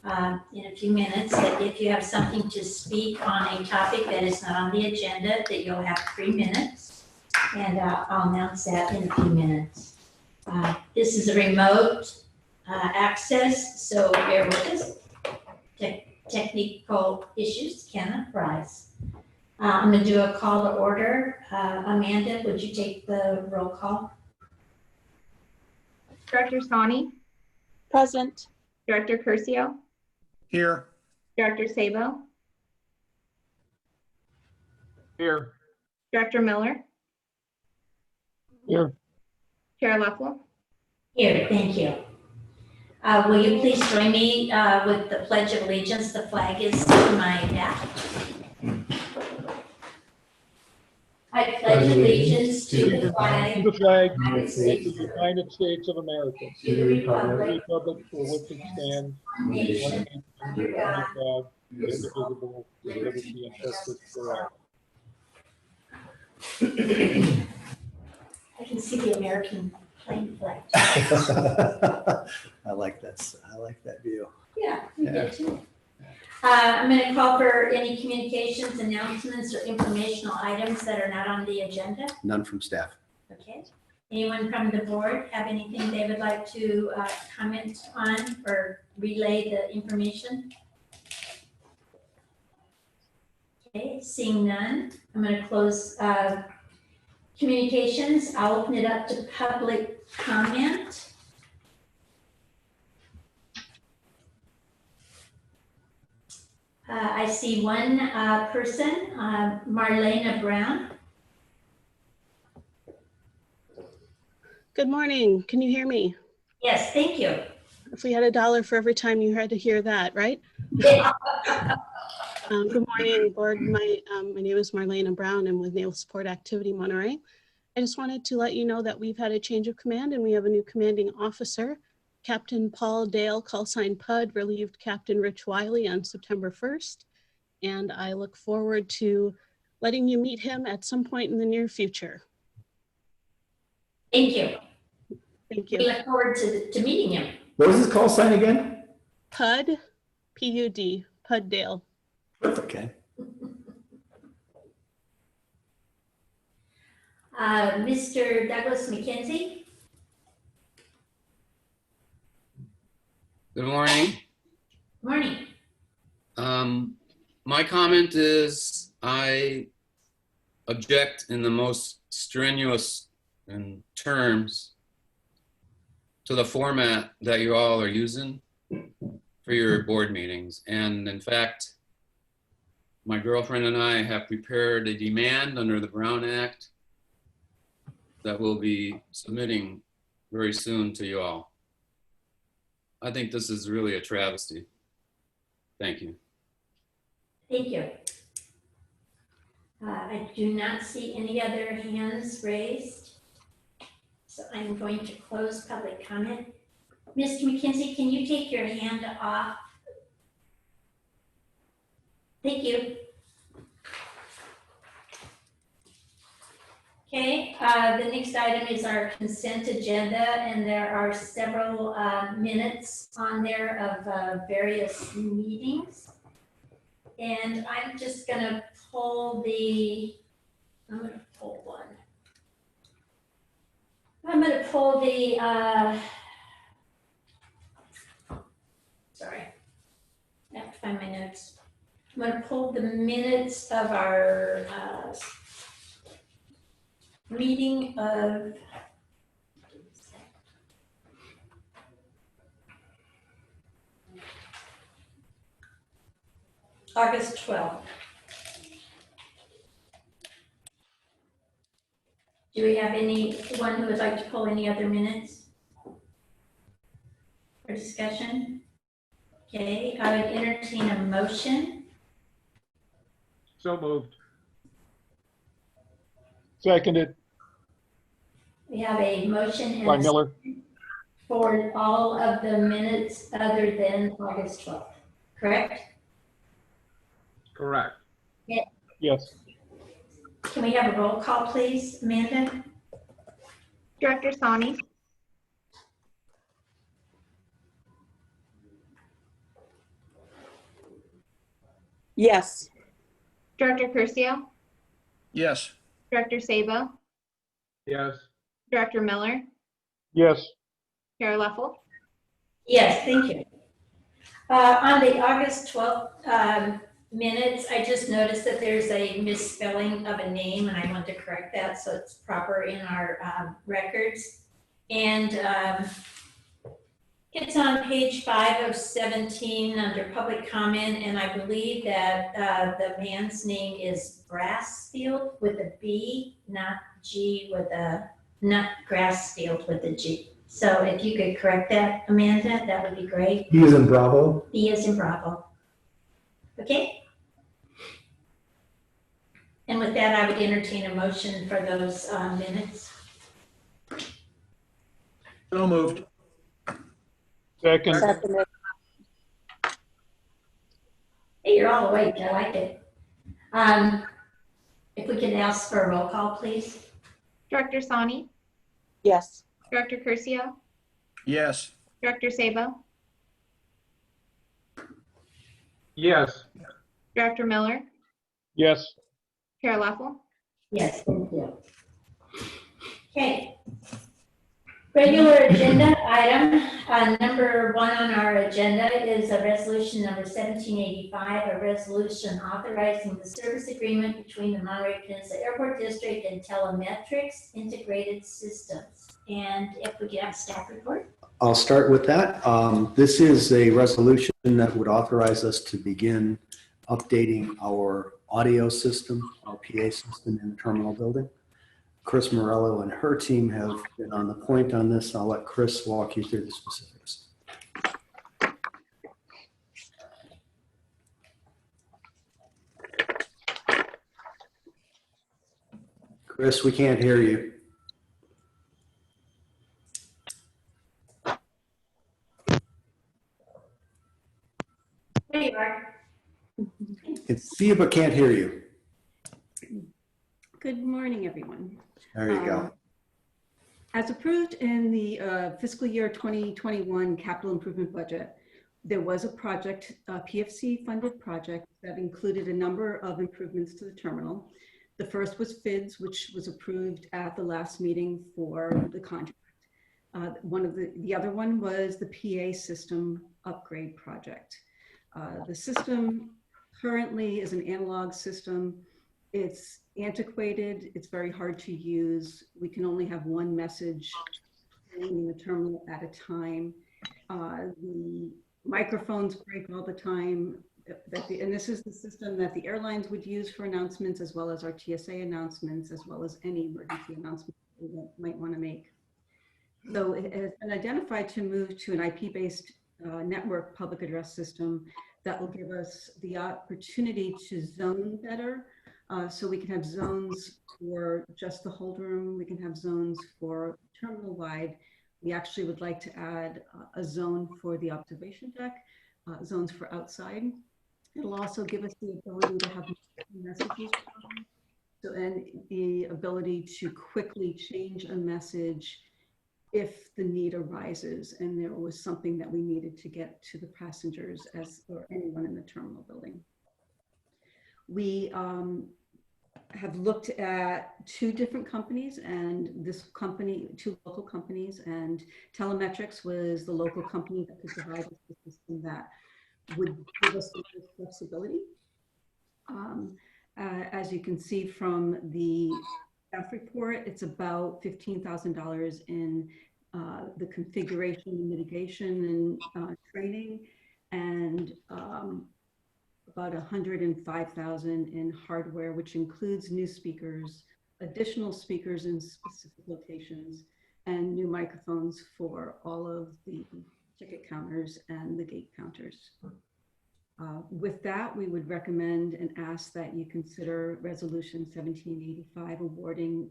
in a few minutes, that if you have something to speak on a topic that is not on the agenda, that you'll have 3 minutes. And I'll announce that in a few minutes. This is a remote access, so bear with us. Technical issues can arise. I'm going to do a call to order. Amanda, would you take the roll call? Director Sani? Present. Director Curcio? Here. Director Sabo? Here. Director Miller? Here. Chair Leffler? Here, thank you. Will you please join me with the Pledge of Allegiance? The flag is to my back. I pledge allegiance to the flag To the flag of the United of States, the United States of America, to the the republic republic for which it stands, one nation, one nation, under God, under God, indivisible, with liberty and justice for all. I can see the American plane flag. I like that. I like that view. Yeah, we did too. I'm going to call for any communications, announcements, or informational items that are not on the agenda. None from staff. Okay. Anyone from the board have anything they would like to comment on or relay the information? Okay, seeing none, I'm going to close communications. I'll open it up to public comment. I see one person, Marlena Brown. Good morning. Can you hear me? Yes, thank you. If we had $1 for every time you had to hear that, right? Yeah. Good morning, board. My name is Marlena Brown. I'm with Naval Support Activity Monterey. I just wanted to let you know that we've had a change of command and we have a new commanding officer. Captain Paul Dale, call sign PUD, relieved Captain Rich Wiley on September 1st. And I look forward to letting you meet him at some point in the near future. Thank you. Thank We you. look forward to meeting him. What was his call sign again? PUD, P-U-D, PUD Dale. Okay. Mr. Douglas McKenzie. Good morning. Morning. My comment is I object in the most strenuous terms to the format that you all are using for your board meetings. And in fact, my girlfriend and I have prepared a demand under the Brown Act that we'll be submitting very soon to you all. I think this is really a travesty. Thank you. Thank you. I do not see any other hands raised. So I'm going to close public comment. Mr. McKenzie, can you take your hand off? Thank you. Okay, the next item is our consent agenda, and there are several minutes on there of various meetings. And I'm just gonna pull I'm gonna pull one. I'm gonna pull the, sorry, I have to find my notes. I'm gonna pull the minutes of our meeting of August 12th. Do we have anyone who would like to pull any other minutes for discussion? Okay, I would entertain a motion. So moved. Seconded We have a motion by and Miller. for all of the minutes other than August 12th, correct? Correct. Yeah. Yes. Can we have a roll call, please, Amanda? Director Sani? Yes. Director Curcio, Yes. Director Sabo, Yes. Director Miller, Yes. Chair Leffel. Yes, thank you. On the August 12th minutes, I just noticed that there's a misspelling of a name, and I want to correct that so it's proper in our records. And it's on page 5 of 17 under public comment, and I believe that the man's name is Grassfield with a B, not G with a, not Grassfield with a G. So if you could correct that, Amanda, that would be great. He is in Bravo. B is in Bravo. Okay? And with that, I would entertain a motion for those minutes. So moved. Second. Seconded. Hey, you're all awake, I like it. If we could ask for a roll call, please. Director Sani, Yes. Director Curcio, Yes. Director Sabo, Yes. Director Miller, Yes. Chair Leffel. Yes, thank you. Okay. Regular agenda item, number 1 on our agenda is a resolution number 1785, a resolution authorizing the service agreement between the Monterey Peninsula Airport District and Telemetrics Integrated Systems. And if we get a staff report. I'll start with that. This is a resolution that would authorize us to begin updating our audio system, our PA system in the terminal building. Chris Morello and her team have been on the point on this. I'll let Chris walk you through the specifics. Chris, we can't hear you. There you are. Can see you but can't hear you. Good morning, everyone. There you go. As approved in the fiscal year 2021 capital improvement budget, there was a project, a PFC funded project that included a number of improvements to the terminal. The first was FIDS, which was approved at the last meeting for the contract. The other one was the PA system upgrade project. The system currently is an analog system. It's antiquated, it's very hard to use. We can only have one message in the terminal at a time. The microphones break all the time. And this is the system that the airlines would use for announcements, as well as our TSA announcements, as well as any emergency announcements we might want to make. So it has been identified to move to an IP-based network public address system that will give us the opportunity to zone better. So we can have zones for just the hold room. We can have zones for terminal wide. We actually would like to add a zone for the observation deck, zones for outside. It'll also give us the ability to have messages. So, and the ability to quickly change a message if the need arises and there was something that we needed to get to the passengers or anyone in the terminal building. We have looked at 2 different companies, and this company, 2 local companies, and Telemetrics was the local company that could provide us the system that would give us the flexibility. As you can see from the staff report, it's about $15,000 in the configuration and mitigation and training, and about $105,000 in hardware, which includes new speakers, additional speakers in specific locations, and new microphones for all of the ticket counters and the gate counters. With that, we would recommend and ask that you consider Resolution 1785 awarding,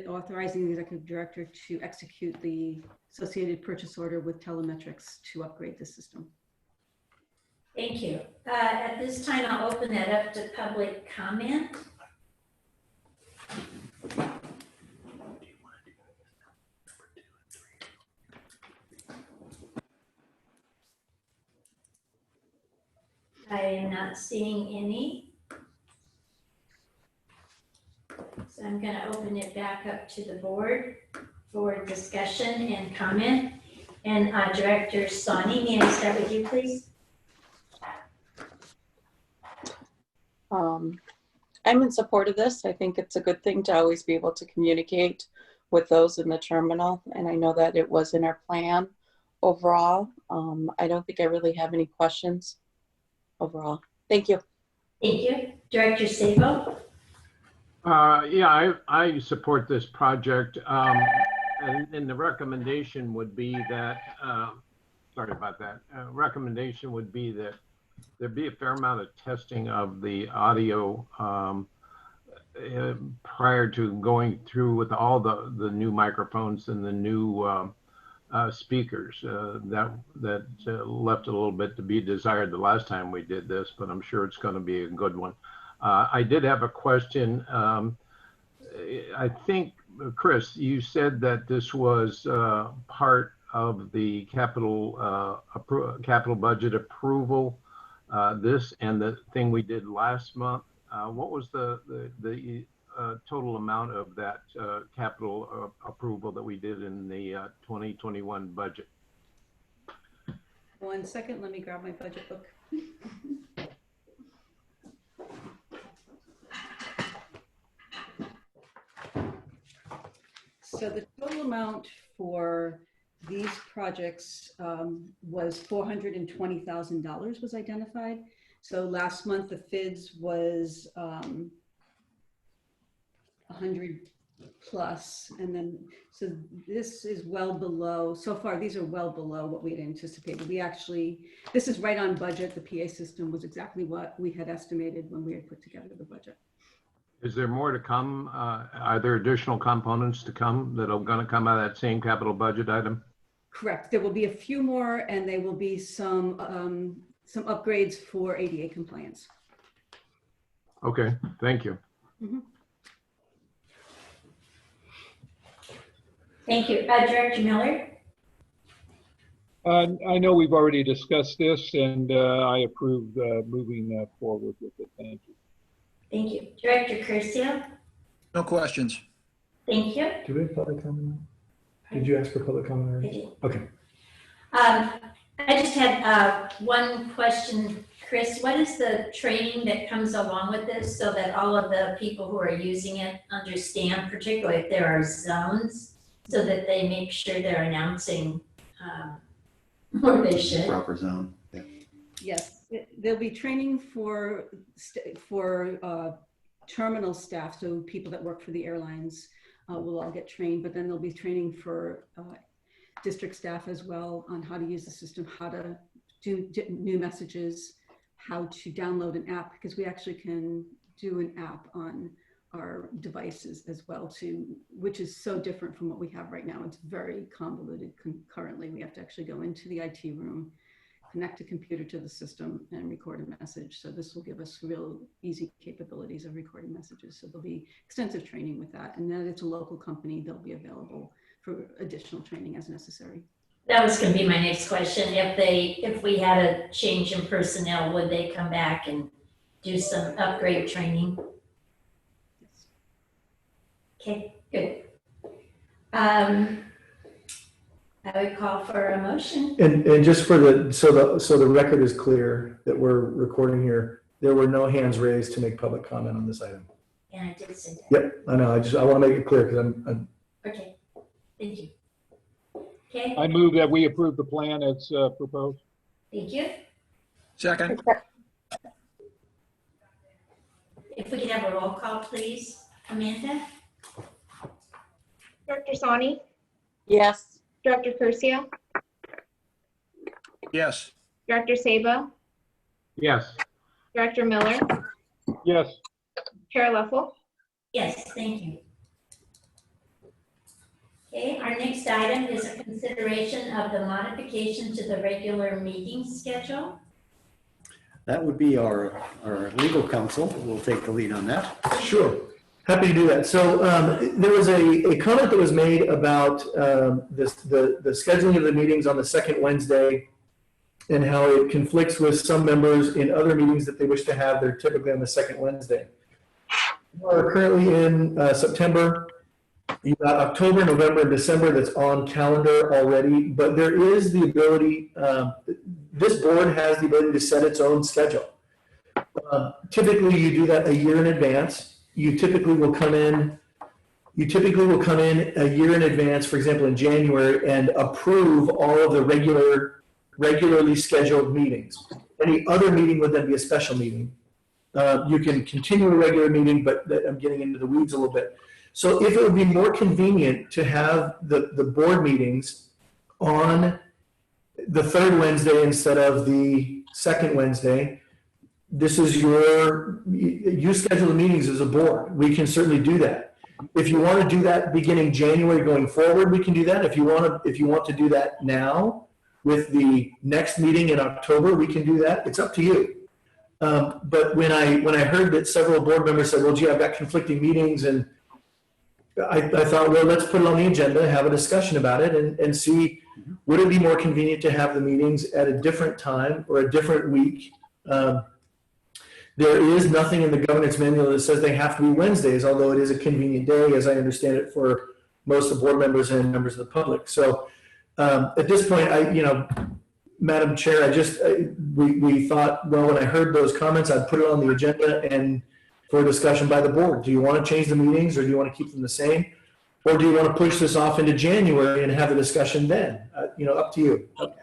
authorizing the executive director to execute the associated purchase order with Telemetrics to upgrade the system. Thank you. At this time, I'll open that up to public comment. I'm not seeing any. So I'm going to open it back up to the board for discussion and comment. And Director Sani, may I start with you, please? I'm in support of this. I think it's a good thing to always be able to communicate with those in the terminal. And I know that it was in our plan overall. I don't think I really have any questions overall. Thank you. Thank you. Director Sabo? Yeah, I support this project. And the recommendation would be that, sorry about that, recommendation would be that there be a fair amount of testing of the audio prior to going through with all the new microphones and the new speakers. That left a little bit to be desired the last time we did this, but I'm sure it's going to be a good one. I did have a question. I think, Chris, you said that this was part of the capital budget approval. This and the thing we did last month. What was the total amount of that capital approval that we did in the 2021 budget? 1 second, let me grab my budget book. So the total amount for these projects was $420,000 was identified. So last month the FIDS was 100 plus, and then so this is well below. So far, these are well below what we had anticipated. This is right on budget. The PA system was exactly what we had estimated when we had put together the budget. Is there more to come? Are there additional components to come that are going to come out of that same capital budget item? Correct. There will be a few more, and there will be some upgrades for ADA compliance. Okay, thank you. Mm-hmm. Thank you. Director Miller? I know we've already discussed this, and I approve moving forward with it. Thank you. Thank you. Director Curcio? No questions. Thank you. Do we have public comment? Did you ask for public comment I already? did. Okay. I just had one question, Chris. What is the training that comes along with this so that all of the people who are using it understand, particularly if there are zones, so that they make sure they're announcing where they should? Proper zone. Yeah. Yes, there'll be training for terminal staff, so people that work for the airlines will all get trained, but then there'll be training for district staff as well on how to use the system, how to do new messages, how to download an app, because we actually can do an app on our devices as well too, which is so different from what we have right now. It's very convoluted currently. We have to actually go into the IT room, connect a computer to the system, and record a message. So this will give us real easy capabilities of recording messages. So there'll be extensive training with that. And then it's a local company, they'll be available for additional training as necessary. That was going to be my next question. If we had a change in personnel, would they come back and do some upgrade training? Yes. Okay, good. I would call for a motion. And just for so the record is clear that we're recording here, there were no hands raised to make public comment on this item. And I did say that. Yep, I know. I want to make it clear because I'm Okay, thank you. Okay, I move that we approve the plan as proposed. thank you. Second. If we could have a roll call, please, Amanda? Director Sani? Yes. Director Curcio? Yes. Director Sabo? Yes. Director Miller? Yes. Chair Leffel? Yes, thank you. Okay, our next item is a consideration of the modification to the regular meeting schedule. That would be our legal counsel. We'll take the lead on that. sure. Happy to do that. So there was a comment that was made about the scheduling of the meetings on the second Wednesday and how it conflicts with some members in other meetings that they wish to have. They're typically on the second Wednesday. We're currently in September. You've got October, November, and December that's on calendar already, but there is the ability, this board has the ability to set its own schedule. Typically, you do that a year in advance. You typically will come in a year in advance, for example, in January, and approve all of the regularly scheduled meetings. Any other meeting would then be a special meeting. You can continue a regular meeting, but I'm getting into the weeds a little bit. So if it would be more convenient to have the board meetings on the third Wednesday instead of the second Wednesday, this is you schedule the meetings as a board. We can certainly do that. If you want to do that beginning January going forward, we can do that. If you want to do that now with the next meeting in October, we can do that. It's up to you. But when I heard that several board members said, well, gee, I've got conflicting meetings, and I thought, well, let's put it on the agenda, have a discussion about it, and see, would it be more convenient to have the meetings at a different time or a different week? There is nothing in the governance manual that says they have to be Wednesdays, although it is a convenient day, as I understand it, for most of the board members and members of the public. So at this point, Madam Chair, we thought, well, when I heard those comments, I'd put it on the agenda and for discussion by the board. Do you want to change the meetings, or do you want to keep them the same? Or do you want to push this off into January and have a discussion then? Up to you. Okay.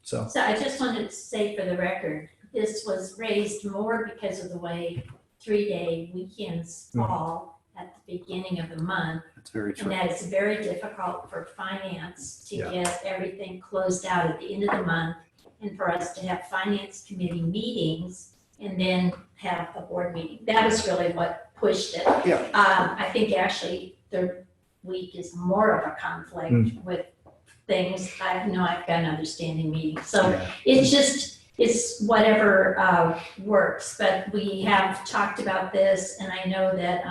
So I just wanted to say for the record, this was raised more because of the way 3-day weekends fall at the beginning of the month. That's very true. And that it's very difficult for finance to Yeah. get everything closed out at the end of the month, and for us to have finance committee meetings and then have a board meeting. That was really what pushed it. Yeah. I think actually third week is more of a conflict with things. I've got another standing meeting. So Yeah. it's whatever works, but we have talked about this, and I know that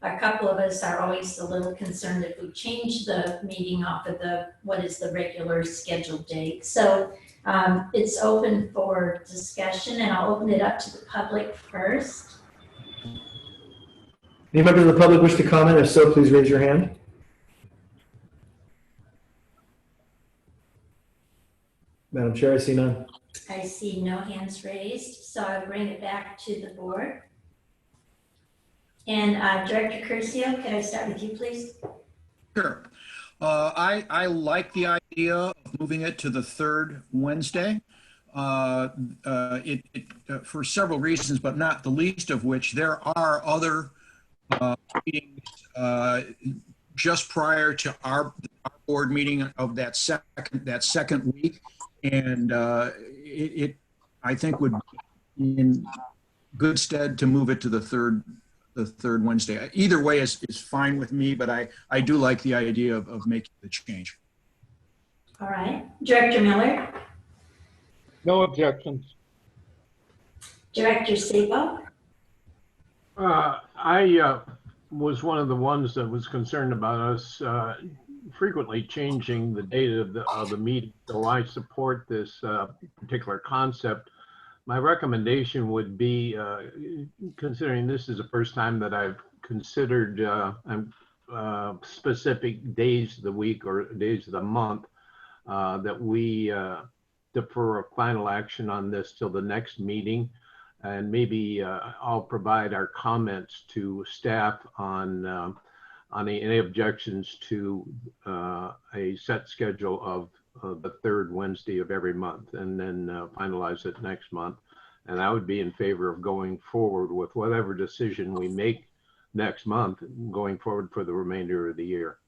a couple of us are always a little concerned if we change the meeting off of what is the regular scheduled date. So it's open for discussion, and I'll open it up to the public first. any members of the public wish to comment? If so, please raise your hand. Madam Chair, I see none. I see no hands raised, so I'll bring it back to the board. And Director Curcio, can I start with you, please? Sure. I like the idea of moving it to the third Wednesday. For several reasons, but not the least of which, there are other meetings just prior to our board meeting of that second week, and I think would be in good stead to move it to the third Wednesday. Either way is fine with me, but I do like the idea of making the change. All right. Director Miller? No objections. Director Sabo? I was one of the ones that was concerned about us frequently changing the date of the meeting, so I support this particular concept. My recommendation would be, considering this is the first time that I've considered specific days of the week or days of the month, that we defer a final action on this till the next meeting, and maybe I'll provide our comments to staff on any objections to a set schedule of the third Wednesday of every month, and then finalize it next month. And I would be in favor of going forward with whatever decision we make next month, going forward for the remainder of the year.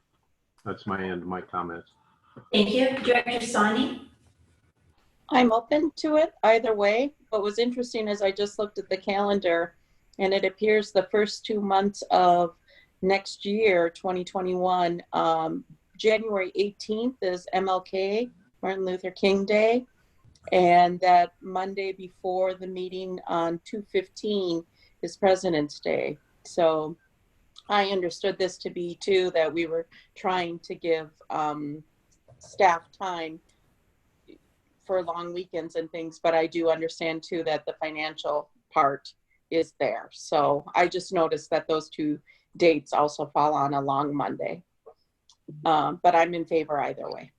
That's my end of my comments. Thank you. Director Sani? I'm open to it either way. What was interesting is I just looked at the calendar, and it appears the first 2 months of next year, 2021, January 18th is MLK, Martin Luther King Day, and that Monday before the meeting on 2/15 is President's Day. So I understood this to be too, that we were trying to give staff time for long weekends and things, but I do understand too that the financial part is there. So I just noticed that those 2 dates also fall on a long Monday. But I'm in favor either way.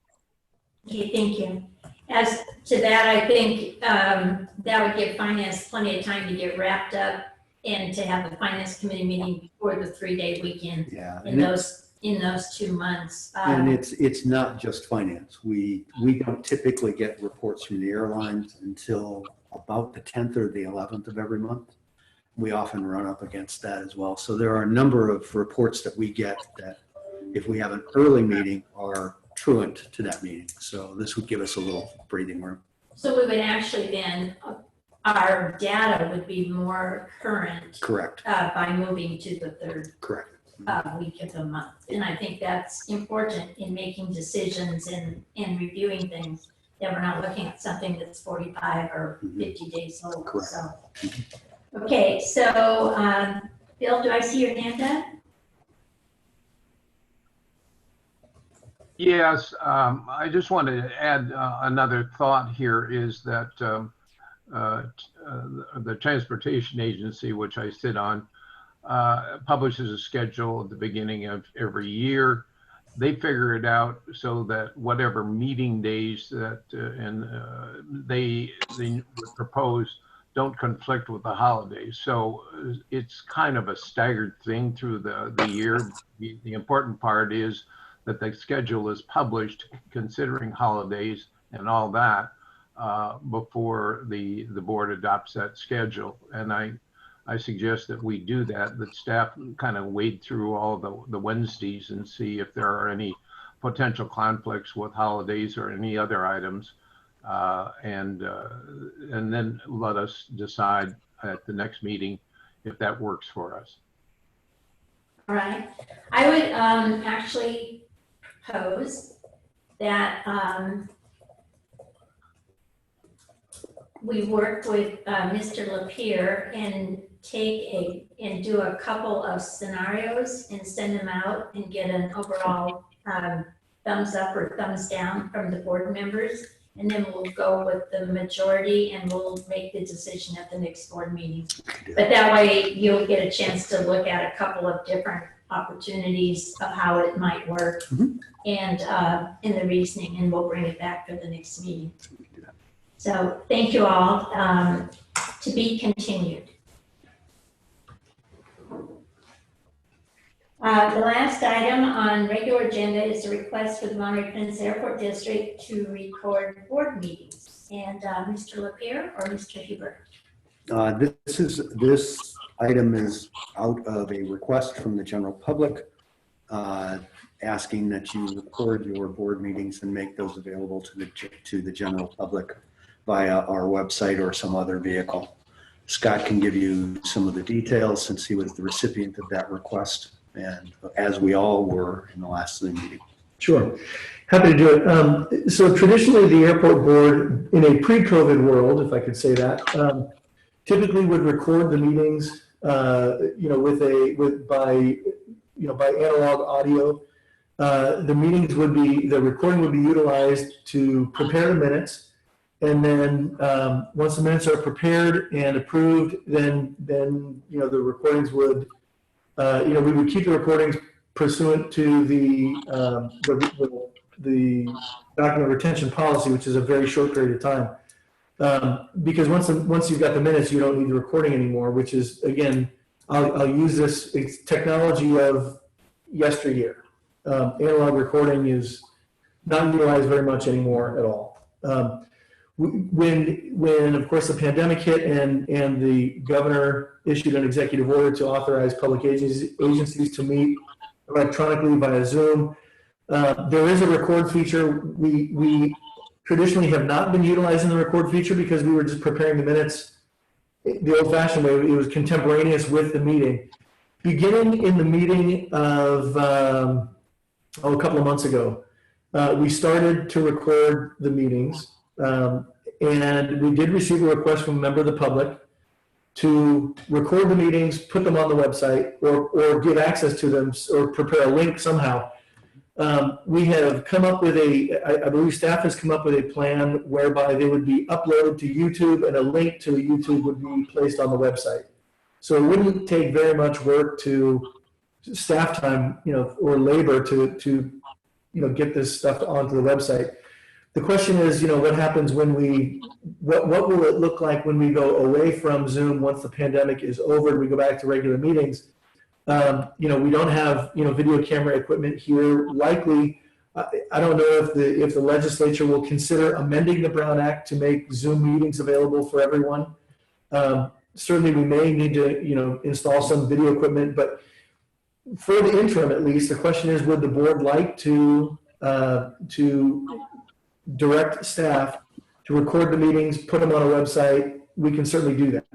Okay, thank you. As to that, I think that would give finance plenty of time to get wrapped up and to have the finance committee meeting before the 3-day weekend Yeah. in those 2 months. And it's not just finance. We don't typically get reports from the airlines until about the 10th or the 11th of every month. We often run up against that as well. So there are a number of reports that we get that, if we have an early meeting, are truant to that meeting. So this would give us a little breathing room. So we would actually then, our data would be more current. Correct. By moving to the 3rd Correct. week of the month. And I think that's important in making decisions and reviewing things, that we're not looking at something that's 45 or 50 days old. Correct. So, okay, so Bill, do I see your hand up? Yes, I just wanted to add another thought here is that the Transportation Agency, which I sit on, publishes a schedule at the beginning of every year. They figure it out so that whatever meeting days that they would propose don't conflict with the holidays. So it's kind of a staggered thing through the year. The important part is that the schedule is published considering holidays and all that before the board adopts that schedule. And I suggest that we do that staff kind of wade through all the Wednesdays and see if there are any potential conflicts with holidays or any other items. And then let us decide at the next meeting if that works for us. All right. I would actually propose that we work with Mr. Lapierre and do a couple of scenarios and send them out and get an overall thumbs up or thumbs down from the board members. And then we'll go with the majority and we'll make the decision at the next board meeting. But that way you'll get a chance to look at a couple of different opportunities of how it might work and in the reasoning, and we'll bring it back for the next meeting. So thank you all. To be continued. The last item on regular agenda is a request for the Monterey Peninsula Airport District to record board meetings. And Mr. Lapierre or Mr. Huber? This item is out of a request from the general public asking that you record your board meetings and make those available to the general public via our website or some other vehicle. Scott can give you some of the details since he was the recipient of that request, and as we all were in the last Zoom meeting. Sure. Happy to do it. So traditionally, the airport board, in a pre-COVID world, if I could say that, typically would record the meetings, by analog audio. The recording would be utilized to prepare the minutes. And then once the minutes are prepared and approved, then the recordings would, we would keep the recordings pursuant to the document retention policy, which is a very short period of time. Because once you've got the minutes, you don't need the recording anymore, which is, again, I'll use this, it's technology of yesteryear. Analog recording is not utilized very much anymore at all. When of course the pandemic hit and the governor issued an executive order to authorize public agencies to meet electronically via Zoom, there is a record feature. We traditionally have not been utilizing the record feature because we were just preparing the minutes the old-fashioned way. It was contemporaneous with the meeting. Beginning in the meeting of a couple of months ago, we started to record the meetings. And we did receive a request from a member of the public to record the meetings, put them on the website, or give access to them, or prepare a link somehow We have come up with I believe staff has come up with a plan whereby they would be uploaded to YouTube and a link to YouTube would be placed on the website. So it wouldn't take very much work staff time, or labor to get this stuff onto the website. The question is, what happens when what will it look like when we go away from Zoom once the pandemic is over and we go back to regular meetings? We don't have, video camera equipment here. Likely, I don't know if the legislature will consider amending the Brown Act to make Zoom meetings available for everyone. Certainly, we may need to, install some video equipment, but for the interim, at least, the question is, would the board like to direct staff to record the meetings, put them on a website? We can certainly do that.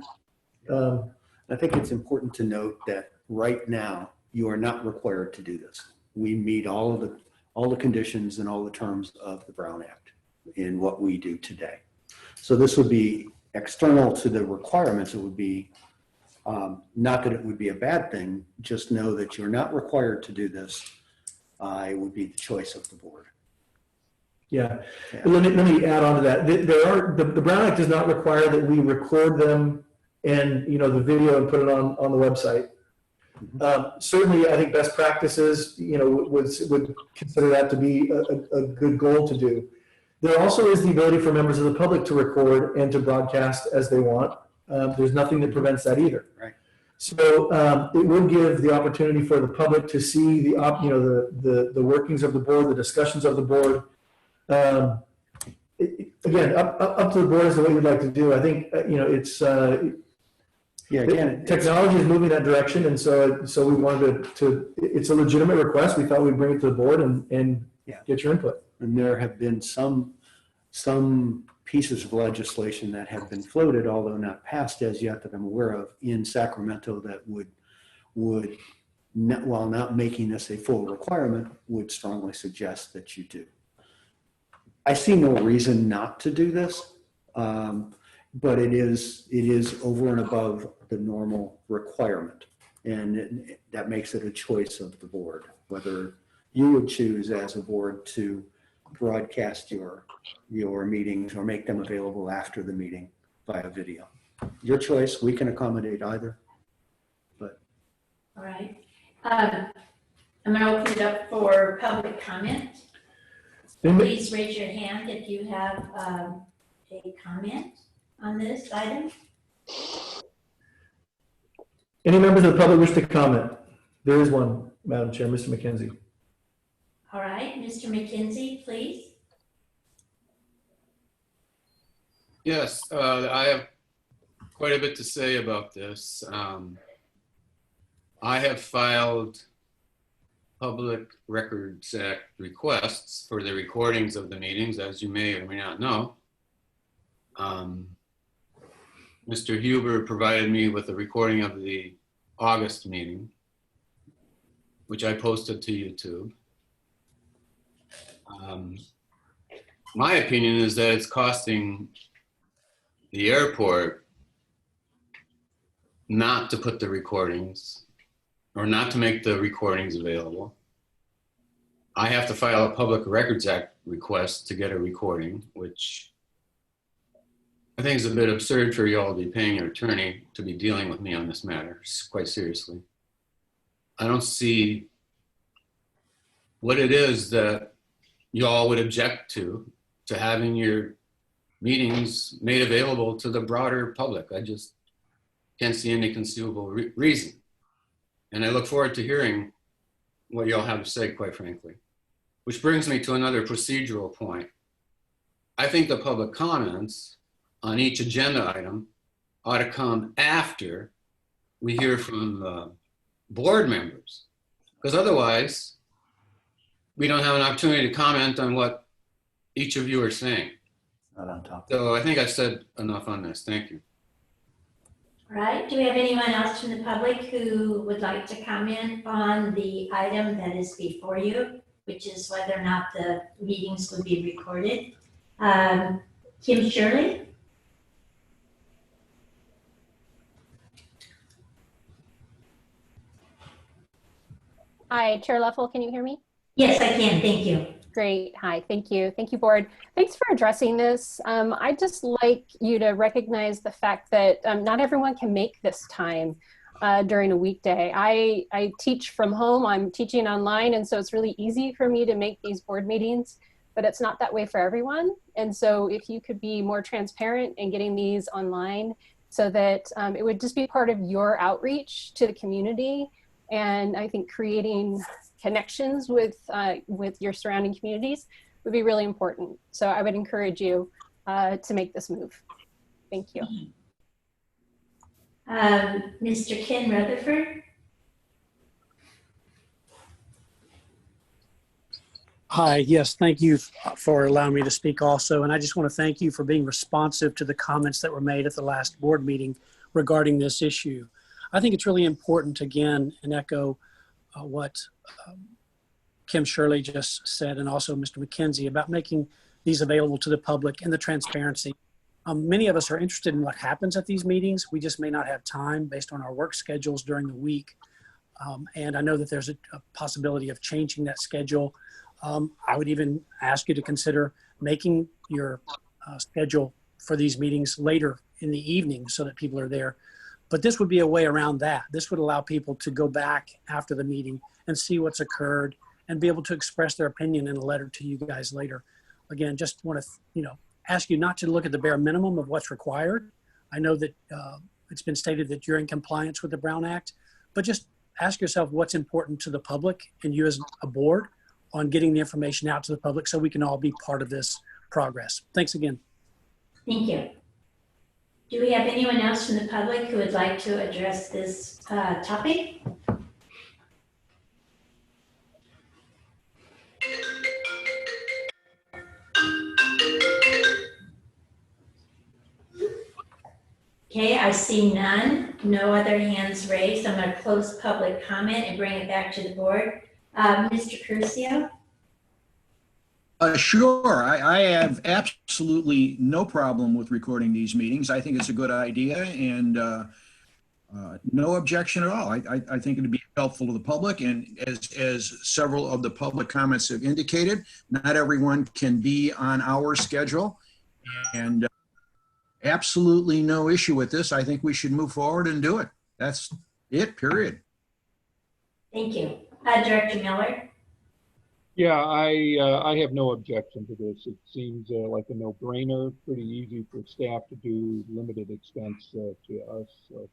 I think it's important to note that right now, you are not required to do this. We meet all the conditions and all the terms of the Brown Act in what we do today. So this would be external to the requirements. It would be not that it would be a bad thing, just know that you're not required to do this. It would be the choice of the board. Yeah. Let me add on to that. The Brown Act does not require that we record them and the video and put it on the website. Certainly, I think best practices, would consider that to be a good goal to do. There also is the ability for members of the public to record and to broadcast as they want. There's nothing that prevents that either. Right. So it would give the opportunity for the public to see the workings of the board, the discussions of the board. Again, up to the board as to what you'd like to do. I think it's technology is moving that direction, and so we wanted to. It's a legitimate request. We thought we'd bring it to the board and get your input. And there have been some pieces of legislation that have been floated, although not passed as yet, that I'm aware of in Sacramento that would not, while not making this a full requirement, would strongly suggest that you do. I see no reason not to do this, but it is over and above the normal requirement, and that makes it a choice of the board whether you would choose as a board to broadcast your meetings or make them available after the meeting via video. Your choice. We can accommodate either. But all right, I'm going to open it up for public comment. Please raise your hand if you have a comment on this item. Any members of the public wish to comment? There is one, Madam Chair, Mr. McKenzie. All right, Mr. McKenzie, please. Yes, I have quite a bit to say about this. I have filed Public Records Act requests for the recordings of the meetings, as you may or may not know. Mr. Huber provided me with a recording of the August meeting, which I posted to YouTube. My opinion is that it's costing the airport not to put the recordings or not to make the recordings available. I have to file a Public Records Act request to get a recording, which I think is a bit absurd for you all to be paying your attorney to be dealing with me on this matter, quite seriously. I don't see what it is that you all would object to having your meetings made available to the broader public. I just can't see any conceivable reason. And I look forward to hearing what y'all have to say, quite frankly. Which brings me to another procedural point. I think the public comments on each agenda item ought to come after we hear from the board members. Because otherwise, we don't have an opportunity to comment on what each of you are saying. not on top. So I think I've said enough on this. Thank you. All right, do we have anyone else from the public who would like to comment on the item that is before you, which is whether or not the meetings would be recorded? Kim Shirley? Hi, Chair Leffel, can you hear me? Yes, I can. Thank you. Great. Hi. Thank you. Thank you, board. Thanks for addressing this. I'd just like you to recognize the fact that not everyone can make this time during a weekday. I teach from home. I'm teaching online, and so it's really easy for me to make these board meetings, but it's not that way for everyone. And so if you could be more transparent in getting these online so that it would just be part of your outreach to the community. And I think creating connections with your surrounding communities would be really important. So I would encourage you to make this move. Thank you. Mr. Ken Rutherford. Hi, yes, thank you for allowing me to speak also. And I just want to thank you for being responsive to the comments that were made at the last board meeting regarding this issue. I think it's really important, again, and echo what Kim Shirley just said, and also Mr. McKenzie, about making these available to the public and the transparency. Many of us are interested in what happens at these meetings. We just may not have time based on our work schedules during the week. And I know that there's a possibility of changing that schedule. I would even ask you to consider making your schedule for these meetings later in the evening so that people are there. But this would be a way around that. This would allow people to go back after the meeting and see what's occurred and be able to express their opinion in a letter to you guys later. Again, just want to, ask you not to look at the bare minimum of what's required. I know that it's been stated that you're in compliance with the Brown Act, but just ask yourself what's important to the public and you as a board on getting the information out to the public so we can all be part of this progress. Thanks again. Thank you. Do we have anyone else from the public who would like to address this topic? Okay, I see none. No other hands raised. I'm going to close public comment and bring it back to the board. Mr. Curcio? Sure. I have absolutely no problem with recording these meetings. I think it's a good idea, and no objection at all. I think it'd be helpful to the public, and as several of the public comments have indicated, not everyone can be on our schedule, and absolutely no issue with this. I think we should move forward and do it. That's it, period. Thank you. Director Miller? Yeah, I have no objection to this. It seems like a no-brainer, pretty easy for staff to do, limited expense to us. So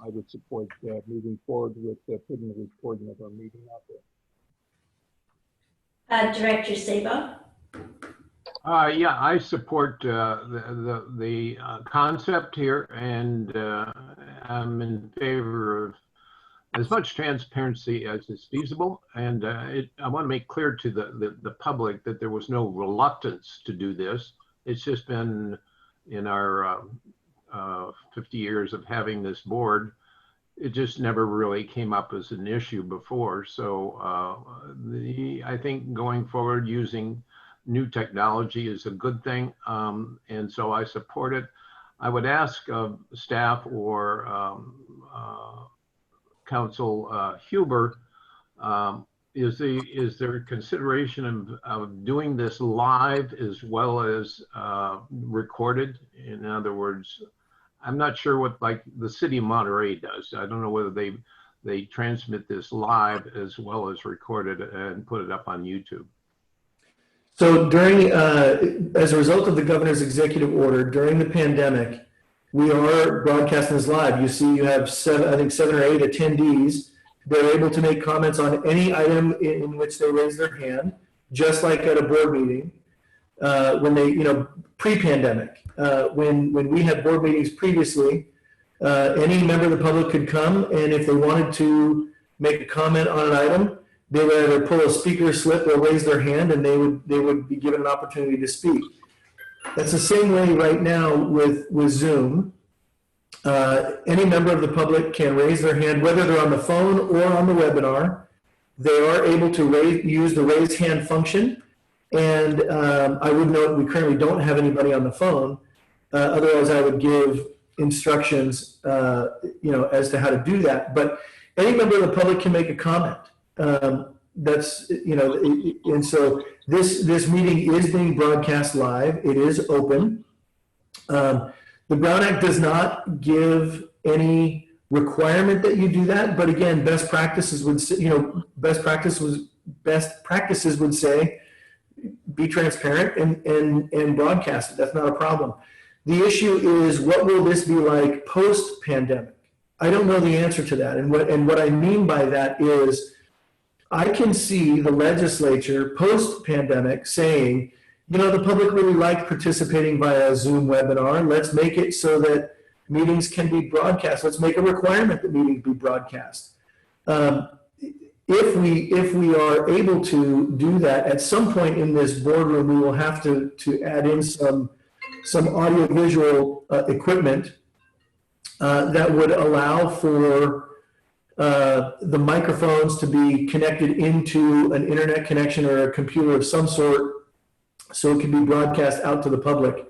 I would support moving forward with putting the recording of our meeting out there. Director Sabo? Yeah, I support the concept here, and I'm in favor of as much transparency as is feasible. And I want to make clear to the public that there was no reluctance to do this. It's just been in our 50 years of having this board, it just never really came up as an issue before. So I think going forward using new technology is a good thing, and so I support it. I would ask staff or Council Huber, is there consideration of doing this live as well as recorded? In other words, I'm not sure what like the city of Monterey does. I don't know whether they transmit this live as well as recorded and put it up on YouTube. So during, as a result of the governor's executive order, during the pandemic, we are broadcasting this live. You see, you have seven or eight attendees. They're able to make comments on any item in which they raise their hand, just like at a board meeting. When they, pre-pandemic, when we had board meetings previously, any member of the public could come, and if they wanted to make a comment on an item, they would either pull a speaker slip or raise their hand, and they would be given an opportunity to speak. That's the same way right now with Zoom. Any member of the public can raise their hand, whether they're on the phone or on the webinar. They are able to use the raise hand function. And I would note we currently don't have anybody on the phone. Otherwise, I would give instructions, as to how to do that. But any member of the public can make a comment. That's, you know, and so this meeting is being broadcast live. It is open. The Brown Act does not give any requirement that you do that, but again, best practices would say, you know, best practices would say, be transparent and broadcast it. That's not a problem. The issue is, what will this be like post-pandemic? I don't know the answer to that. And what I mean by that is, I can see the legislature post-pandemic saying, you know, the public really liked participating via a Zoom webinar. Let's make it so that meetings can be broadcast. Let's make a requirement that meetings be broadcast. If we are able to do that, at some point in this boardroom, we will have to add in some audiovisual equipment that would allow for the microphones to be connected into an internet connection or a computer of some sort, so it can be broadcast out to the public.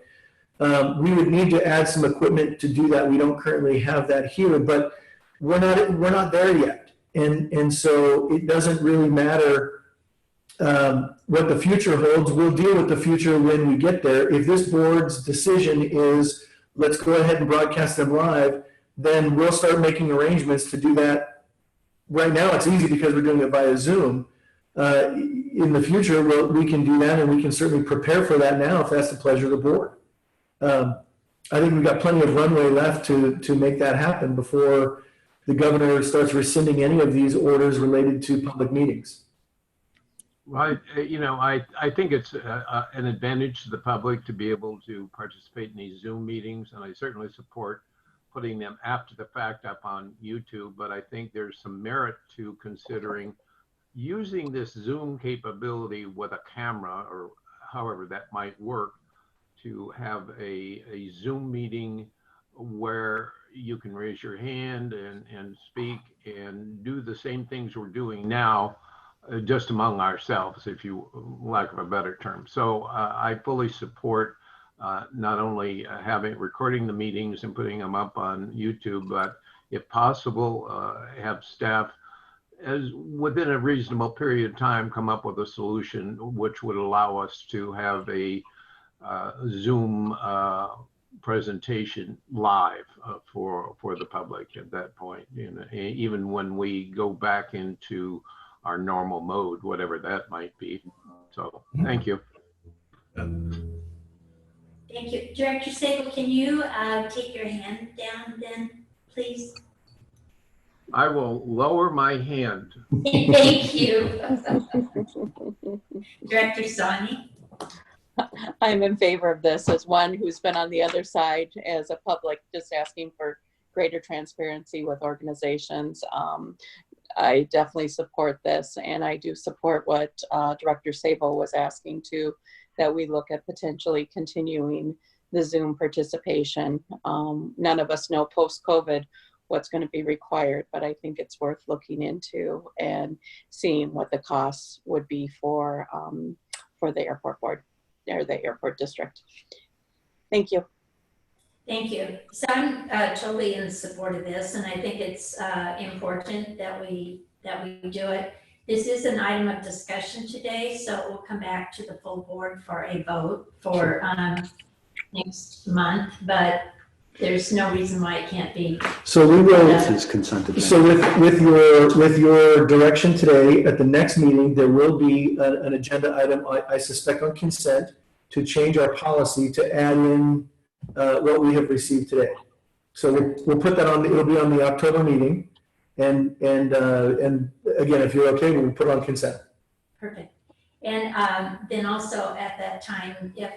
We would need to add some equipment to do that. We don't currently have that here, but we're not there yet. And so it doesn't really matter what the future holds. We'll deal with the future when we get there. If this board's decision is, let's go ahead and broadcast them live, then we'll start making arrangements to do that. Right now it's easy because we're doing it via Zoom. In the future, we can do that, and we can certainly prepare for that now if that's the pleasure of the board. I think we've got plenty of runway left to make that happen before the governor starts rescinding any of these orders related to public meetings. Well, I think it's an advantage to the public to be able to participate in these Zoom meetings, and I certainly support putting them after the fact up on YouTube, but I think there's some merit to considering using this Zoom capability with a camera, or however that might work, to have a Zoom meeting where you can raise your hand and speak and do the same things we're doing now, just among ourselves, if you lack of a better term. So I fully support not only recording the meetings and putting them up on YouTube, but if possible, have staff within a reasonable period of time come up with a solution which would allow us to have a Zoom presentation live for the public at that point, even when we go back into our normal mode, whatever that might be. So thank you. Thank you. Director Sable, can you take your hand down then, please? I will lower my hand. Thank you. Director Sani? I'm in favor of this as one who's been on the other side as a public, just asking for greater transparency with organizations. I definitely support this, and I do support what Director Sable was asking too, that we look at potentially continuing the Zoom participation. None of us know post-COVID what's going to be required, but I think it's worth looking into and seeing what the costs would be for the airport board or the airport district. Thank you. Thank you. So I'm totally in support of this, and I think it's important that we do it. This is an item of discussion today, so it will come back to the full board for a vote for next month, but there's no reason why it can't be. So we will. This is consent agenda. So with your direction today, at the next meeting, there will be an agenda item, I suspect, on consent to change our policy to add in what we have received today. So we'll put that on. It'll be on the October meeting, and again, if you're okay, we'll put it on consent. Perfect. And then also at that time, if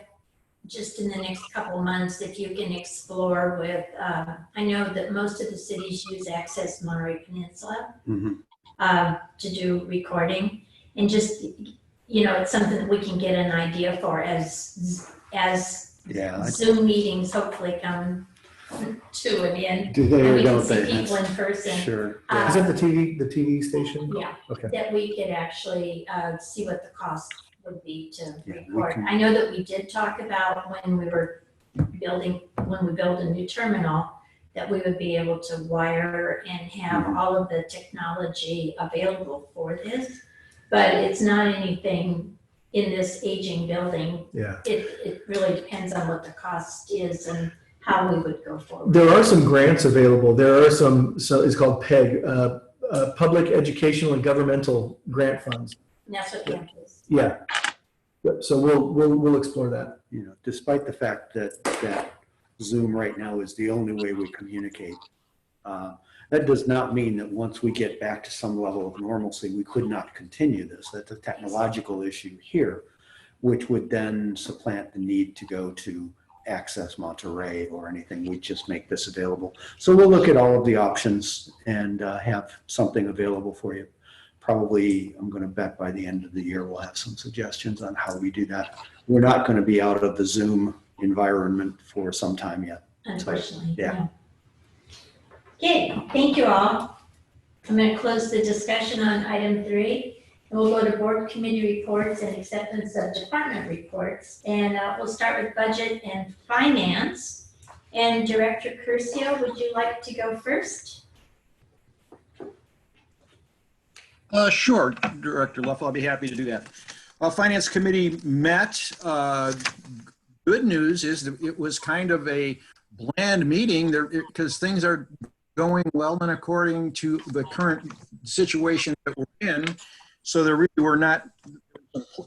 just in the next couple of months, if you can explore with, I know that most of the cities use Access Monterey Peninsula to do recording, and just, it's something that we can get an idea for as Zoom meetings hopefully come to an end. Do they or and we don't can they? see people in person. Sure. Is that the TV station? Yeah. Okay. That we could actually see what the cost would be to Yeah, record. I know that we did talk about when we build a new terminal, that we would be able to wire and have all of the technology available for this. but it's not anything in this aging building. Yeah. It really depends on what the cost is and how we would go forward. There are some grants available. There are some, so it's called PEG, Public Educational and Governmental Grant Funds. Nassau campus. Yeah. So we'll explore that. You know, despite the fact that Zoom right now is the only way we communicate, that does not mean that once we get back to some level of normalcy, we could not continue this. That's a technological issue here, which would then supplant the need to go to Access Monterey or anything. We just make this available. So we'll look at all of the options and have something available for you. Probably, I'm going to bet by the end of the year, we'll have some suggestions on how we do that. We're not going to be out of the Zoom environment for some time yet. Unfortunately. Yeah. Okay, thank you all. I'm going to close the discussion on item 3. And we'll go to board committee reports and acceptance of department reports. And we'll start with budget and finance. And Director Curcio, would you like to go first? Sure, Director Leffel, I'll be happy to do that. Finance Committee met. Good news is that it was kind of a bland meeting because things are going well and according to the current situation that we're in. So there really were not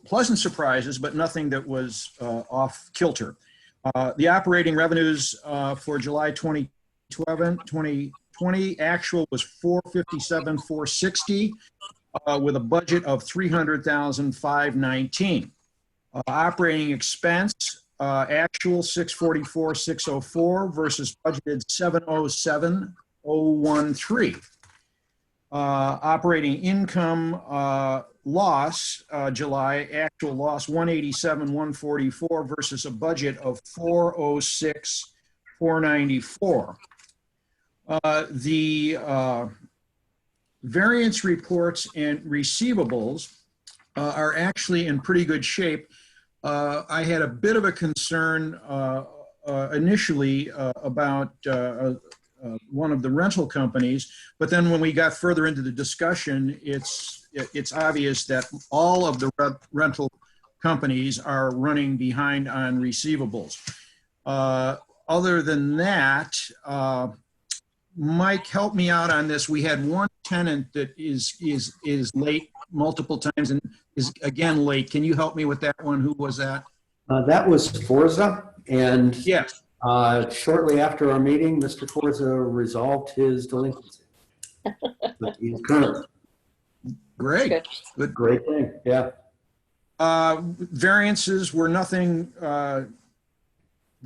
pleasant surprises, but nothing that was off kilter. The operating revenues for July 2020 actual was $457,460 with a budget of $300,519. Operating expense actual $644,604 versus budgeted $707,013. Operating income loss, July actual loss $187,144 versus a budget of $406,494. The variance reports and receivables are actually in pretty good shape. I had a bit of a concern initially about one of the rental companies, but then when we got further into the discussion, it's obvious that all of the rental companies are running behind on receivables. Other than that, Mike, help me out on this. We had one tenant that is late multiple times and is again late. Can you help me with that one? Who was that? That was Forza, and yes. Shortly after our meeting, Mr. Forza resolved his delinquency. He's current. Great. Good. Great thing. Yeah. Variances were nothing that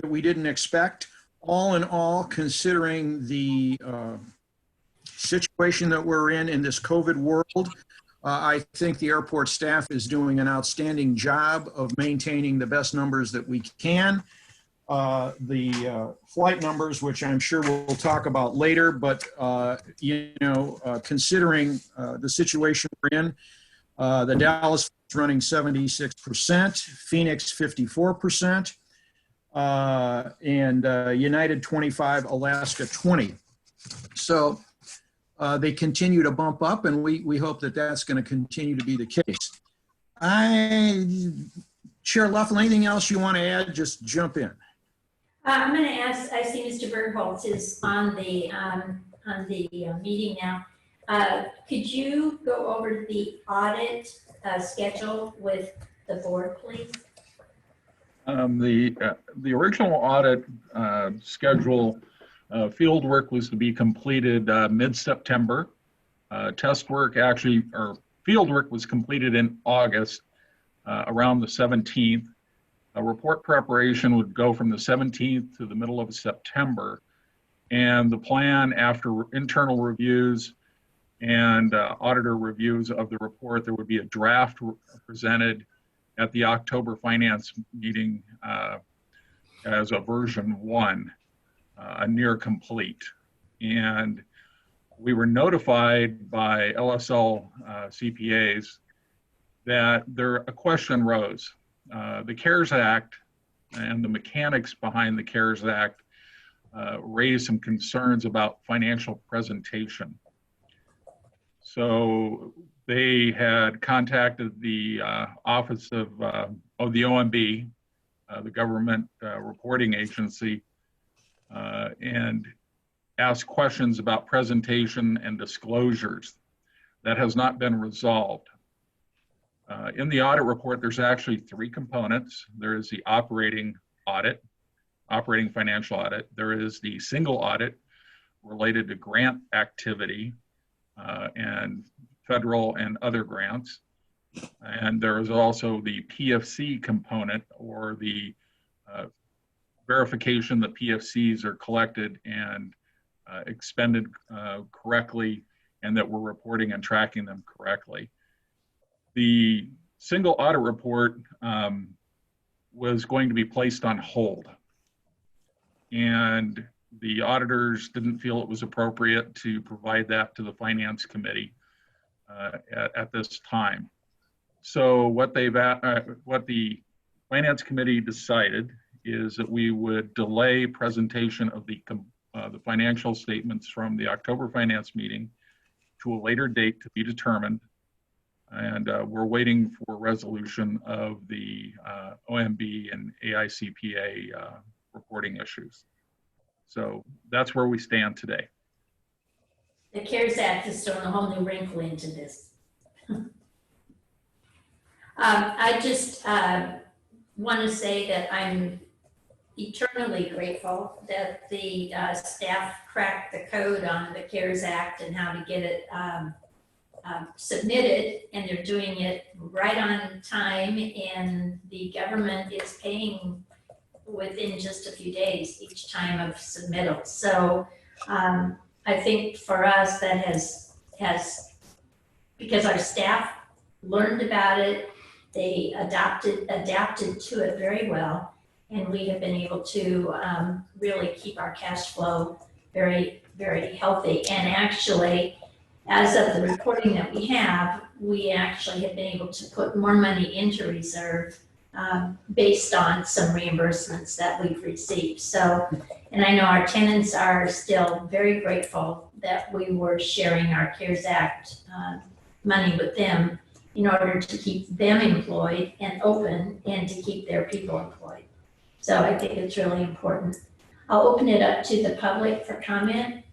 we didn't expect. All in all, considering the situation that we're in this COVID world, I think the airport staff is doing an outstanding job of maintaining the best numbers that we can. The flight numbers, which I'm sure we'll talk about later, but considering the situation we're in, the Dallas is running 76%, Phoenix 54%, and United 25, Alaska 20. So they continue to bump up, and we hope that that's going to continue to be the case. Chair Leffel, anything else you want to add? Just jump in. I'm going to ask, I see Mr. Bergholz is on the meeting now. Could you go over the audit schedule with the board, please? The original audit schedule, field work was to be completed mid-September. Test work field work was completed in August, around the 17th. Report preparation would go from the 17th to the middle of September. And the plan, after internal reviews and auditor reviews of the report, there would be a draft presented at the October finance meeting as a version 1, a near complete. And we were notified by LSL CPAs that a question rose. The CARES Act and the mechanics behind the CARES Act raised some concerns about financial presentation. So They had contacted the office of the OMB, the government reporting agency, and asked questions about presentation and disclosures. That has not been resolved. In the audit report, there's actually 3 components. There is the operating audit, operating financial audit. There is the single audit related to grant activity and federal and other grants. And there is also the PFC component, or the verification that PFCs are collected and expended correctly, and that we're reporting and tracking them correctly. The single audit report was going to be placed on hold, and the auditors didn't feel it was appropriate to provide that to the Finance Committee at this time. So what the Finance Committee decided is that we would delay presentation of the financial statements from the October Finance meeting to a later date to be determined. And we're waiting for resolution of the OMB and AICPA reporting issues. So that's where we stand today. The CARES Act is throwing a whole new wrinkle into this. I just want to say that I'm eternally grateful that the staff cracked the code on the CARES Act and how to get it submitted, and they're doing it right on time, and the government is paying within just a few days each time of submittal. So I think for us that has because our staff learned about it, they adapted to it very well, and we have been able to really keep our cash flow very, very healthy. And actually, as of the reporting that we actually have been able to put more money into reserve based on some reimbursements that we've received. So, and I know our tenants are still very grateful that we were sharing our CARES Act money with them in order to keep them employed and open, and to keep their people employed. So I think it's really important. I'll open it up to the public for comment.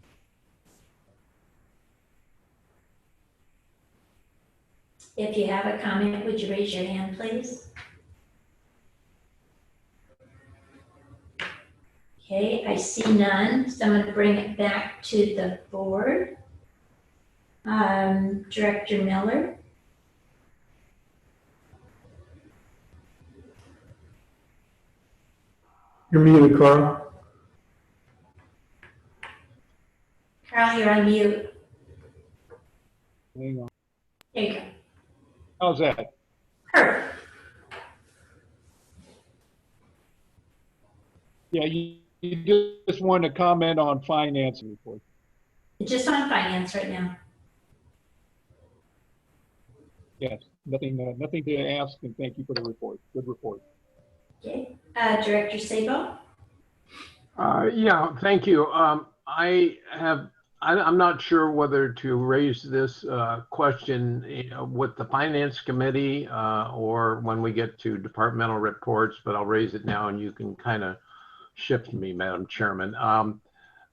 If you have a comment, would you raise your hand, please? Okay, I see none, so I'm going to bring it back to the board. Director Miller. You're muted, Carl. Carl, you're on mute. Hang on. There you go. How's that? Perfect. Yeah, you just want to comment on finance report. Just on finance right now. Yes, nothing to ask, and thank you for the report. Good report. Okay, Director Sabo. Yeah, thank you. I'm not sure whether to raise this question with the Finance Committee or when we get to departmental reports, but I'll raise it now and you can kind of shift me, Madam Chairman.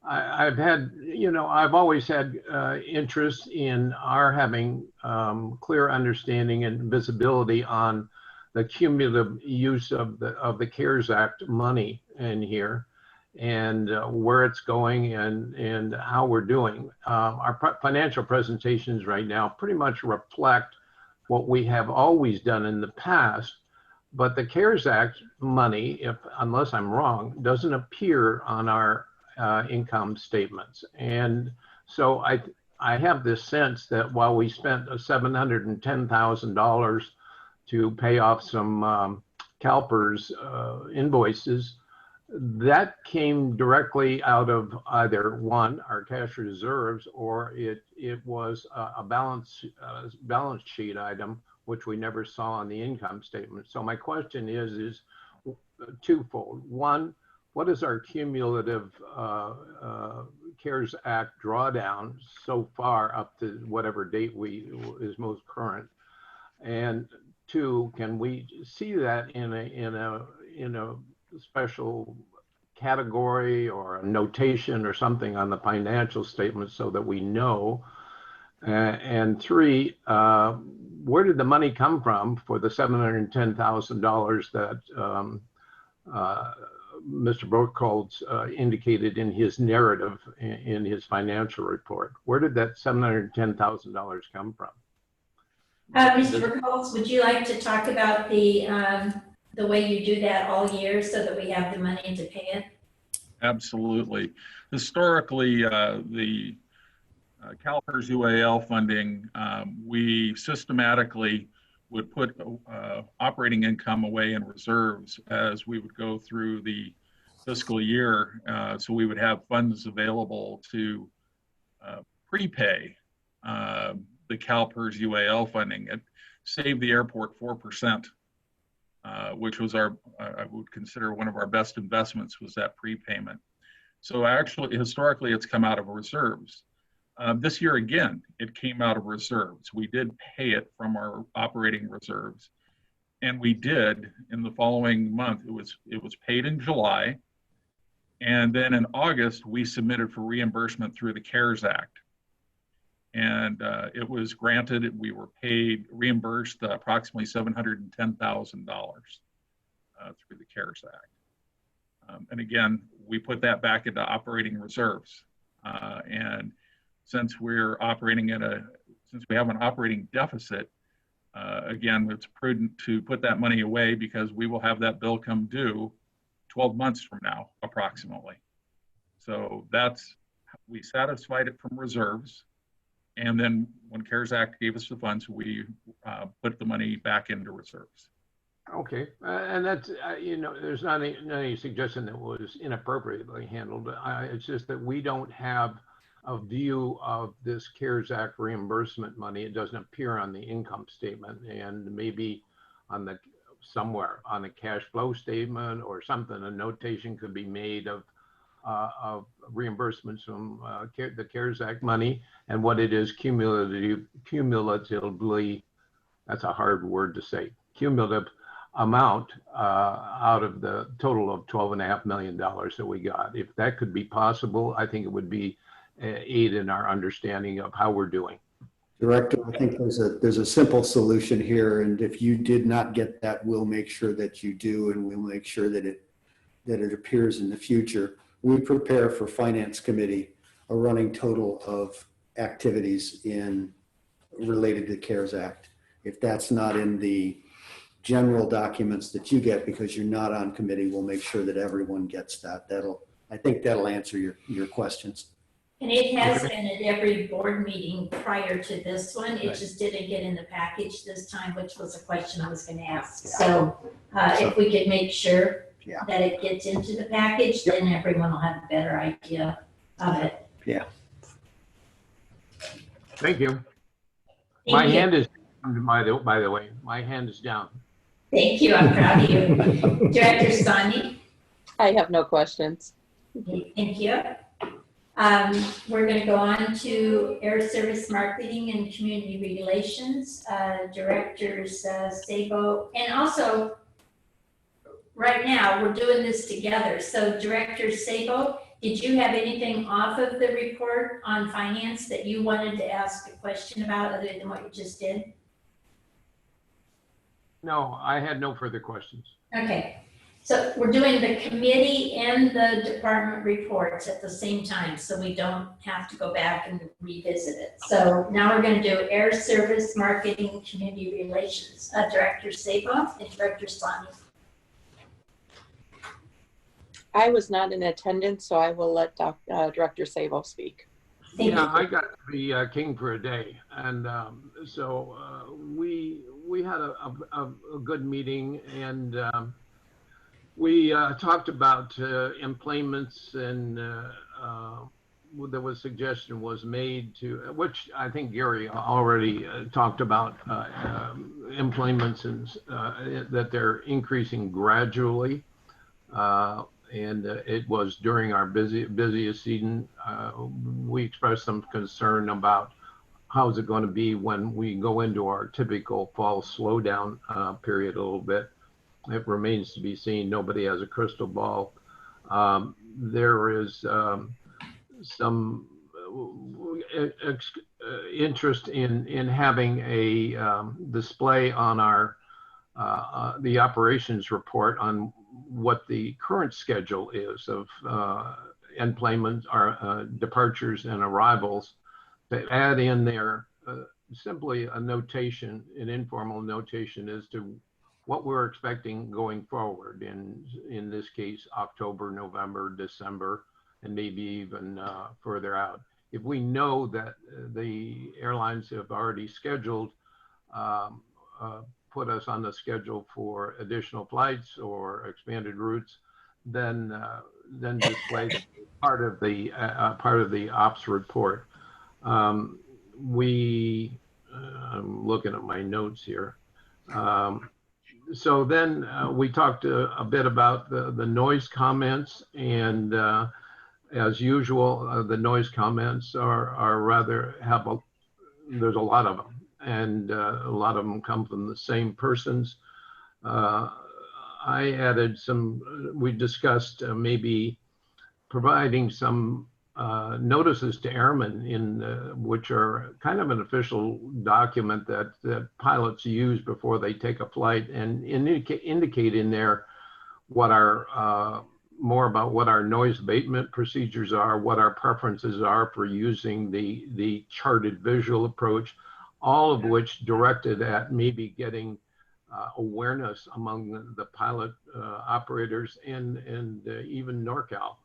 I've always had interest in our having clear understanding and visibility on the cumulative use of the CARES Act money in here, and where it's going and how we're doing. Our financial presentations right now pretty much reflect what we have always done in the past, but the CARES Act money, unless I'm wrong, doesn't appear on our income statements. And so I have this sense that while we spent $710,000 to pay off some CalPERS invoices, that came directly out of either one, our cash reserves, or it was a balance sheet item, which we never saw on the income statement. So my question is twofold. One, what is our cumulative CARES Act drawdown so far up to whatever date is most current? And two, can we see that in a special category or a notation or something on the financial statement so that we know? And three, where did the money come from for the $710,000 that Mr. Burkholz indicated in his narrative in his financial report? Where did that $710,000 come from? Mr. Burkholz, would you like to talk about the way you do that all year so that we have the money to pay it? Absolutely. Historically, the CalPERS UAL funding, we systematically would put operating income away in reserves as we would go through the fiscal year. So we would have funds available to prepay the CalPERS UAL funding. It saved the airport 4%, which was I would consider one of our best investments, was that prepayment. So actually, historically, it's come out of reserves. This year, again, it came out of reserves. We did pay it from our operating reserves. And we did in the following month. It was paid in July. And then in August, we submitted for reimbursement through the CARES Act. And it was granted. We were reimbursed approximately $710,000 through the CARES Act. And again, we put that back into operating reserves. And since we have an operating deficit, again, it's prudent to put that money away because we will have that bill come due 12 months from now, approximately. So we satisfied it from reserves. And then when CARES Act gave us the funds, we put the money back into reserves. Okay, and that's, there's not any suggestion that was inappropriately handled. It's just that we don't have a view of this CARES Act reimbursement money. It doesn't appear on the income statement, and maybe somewhere on the cash flow statement or something, a notation could be made of reimbursements from the CARES Act money and what it is cumulatively, that's a hard word to say, cumulative amount out of the total of $12.5 million that we got. If that could be possible, I think it would be aid in our understanding of how we're doing. Director, I think there's a simple solution here, and if you did not get that, we'll make sure that you do, and we'll make sure that it appears in the future. We prepare for Finance Committee a running total of activities related to the CARES Act. If that's not in the general documents that you get because you're not on committee, we'll make sure that everyone gets that. I think that'll answer your questions. And it has been at every board meeting prior to this one. It just didn't get in the package this time, which was a question I was going to ask. So if we could make sure that it gets into the package, then everyone will have a better idea of it. Yeah. Thank you. Thank you. Hand is, by the way, my hand is down. Thank you. I'm proud of you. Director Sani? I have no questions. Okay, thank you. We're going to go on to Air Service Marketing and Community Relations, Directors Sabo. And also, right now, we're doing this together. So Director Sabo, did you have anything off of the report on finance that you wanted to ask a question about other than what you just did? No, I had no further questions. Okay. So we're doing the committee and the department reports at the same time, so we don't have to go back and revisit it. So now we're going to do Air Service Marketing Community Relations. Director Sabo and Director Sani. I was not in attendance, so I will let Director Sabo speak. I got to be king for a day, and so we had a good meeting, and we talked about employments, and there was suggestion was made to, which I think Gary already talked about, employments and that they're increasing gradually. it was during our busiest season. We expressed some concern about how is it going to be when we go into our typical fall slowdown period a little bit. It remains to be seen. Nobody has a crystal ball. There is some interest in having a display on our the operations report on what the current schedule is of enplanements, departures and arrivals, to add in there simply a notation, an informal notation as to what we're expecting going forward in this case, October, November, December, and maybe even further out. If we know that the airlines have already scheduled, put us on the schedule for additional flights or expanded routes, then display part of the ops report. I'm looking at my notes here. So then we talked a bit about the noise comments, and as usual, the noise comments are rather there's a lot of them, and a lot of them come from the same persons. I added we discussed maybe providing some notices to airmen which are kind of an official document that pilots use before they take a flight, and indicate in there what our more about what our noise abatement procedures are, what our preferences are for using the charted visual approach, all of which directed at maybe getting awareness among the pilot operators and even NorCal,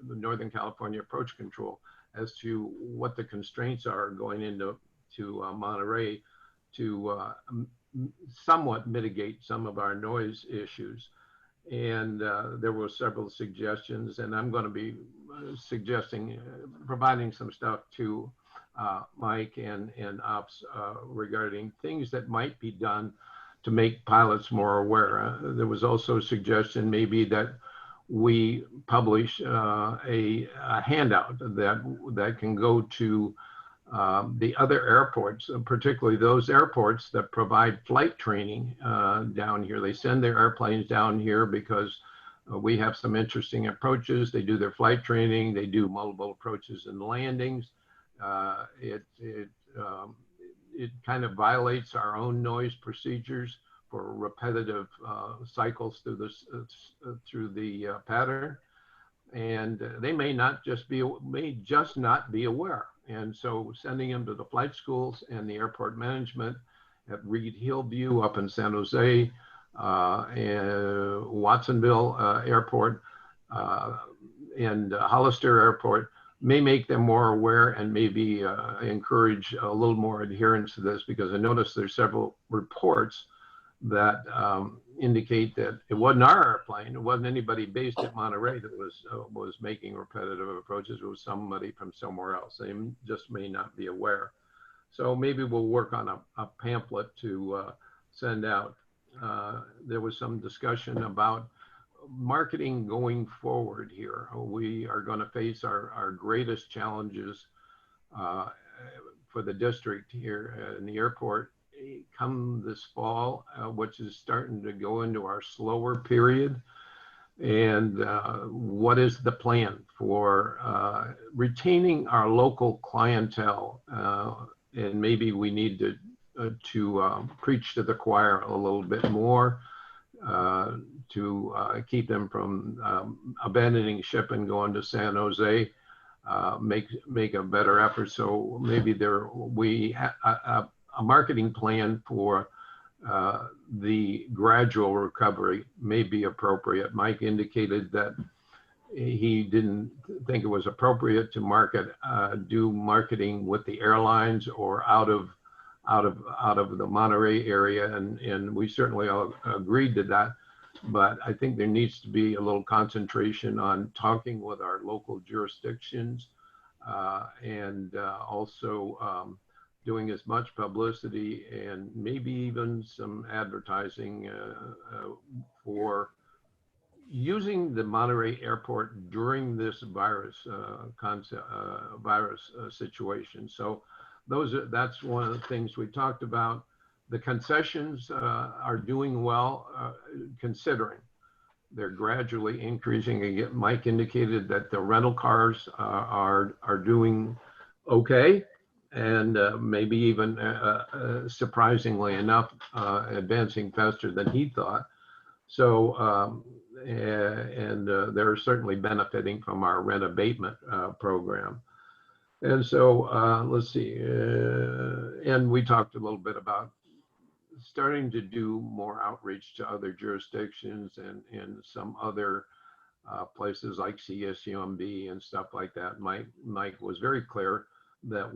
the Northern California Approach Control, as to what the constraints are going into Monterey to somewhat mitigate some of our noise issues. And there were several suggestions, and I'm going to be suggesting providing some stuff to Mike and Ops regarding things that might be done to make pilots more aware. There was also a suggestion maybe that we publish a handout that can go to the other airports, particularly those airports that provide flight training down here. They send their airplanes down here because we have some interesting approaches. They do their flight training. They do multiple approaches and landings. It kind of violates our own noise procedures for repetitive cycles through the pattern, and they may just not be aware. And so sending them to the flight schools and the airport management at Reed Hillview up in San Jose, and Watsonville Airport, and Hollister Airport may make them more aware and maybe encourage a little more adherence to this, because I noticed there's several reports that indicate that it wasn't our airplane, it wasn't anybody based at Monterey that was making repetitive approaches. It was somebody from somewhere else. They just may not be aware. So maybe we'll work on a pamphlet to send out. There was some discussion about marketing going forward here. We are going to face our greatest challenges for the district here in the airport come this fall, which is starting to go into our slower period. And what is the plan for retaining our local clientele? And maybe we need to preach to the choir a little bit more to keep them from abandoning ship and going to San Jose. Make a better effort. So maybe a marketing plan for the gradual recovery may be appropriate. Mike indicated that he didn't think it was appropriate to do marketing with the airlines or out of the Monterey area, and we certainly all agreed to that. But I think there needs to be a little concentration on talking with our local jurisdictions and also doing as much publicity and maybe even some advertising for using the Monterey Airport during this virus situation. So that's one of the things we talked about. The concessions are doing well, considering they're gradually increasing. Again, Mike indicated that the rental cars are doing okay, and maybe even surprisingly enough, advancing faster than he thought. So, they're certainly benefiting from our rent abatement program. And so, let's see, and we talked a little bit about starting to do more outreach to other jurisdictions and some other places like CSUMB and stuff like that. Mike was very clear that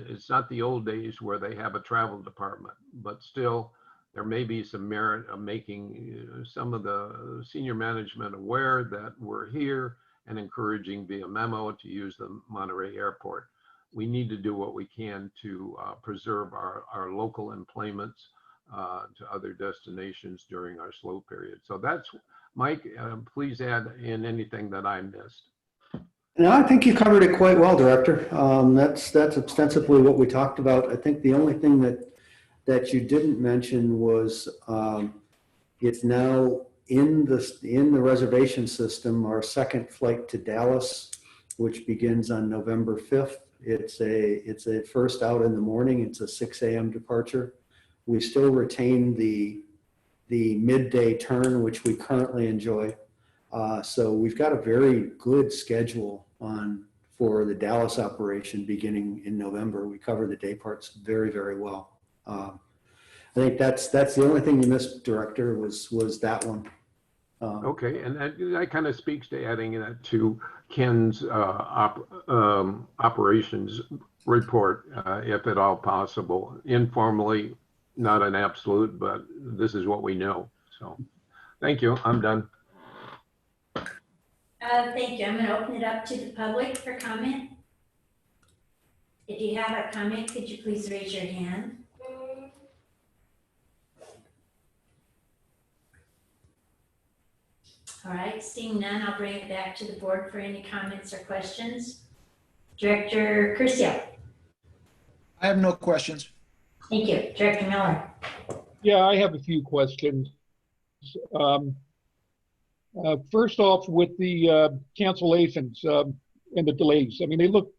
it's not the old days where they have a travel department, but still there may be some merit of making some of the senior management aware that we're here and encouraging via memo to use the Monterey Airport. We need to do what we can to preserve our local employments to other destinations during our slow period. So that's, Mike, please add in anything that I missed. No, I think you covered it quite well, Director. That's ostensibly what we talked about. I think the only thing that you didn't mention was it's now in the reservation system, our second flight to Dallas, which begins on November 5th. It's a first out in the morning. It's a 6 a.m. departure. We still retain the midday turn, which we currently enjoy. So we've got a very good schedule for the Dallas operation beginning in November. We cover the day parts very, very well. I think that's the only thing you missed, Director, was that one. Okay, and that kind of speaks to adding that to Ken's operations report, if at all possible, informally, not an absolute, but this is what we know. So thank you, I'm done. Thank you. I'm going to open it up to the public for comment. If you have a comment, could you please raise your hand? All right, seeing none, I'll bring it back to the board for any comments or questions. Director Curcio. I have no questions. Thank you. Director Miller. Yeah, I have a few questions. First off, with the cancellations and the delays, I mean, they look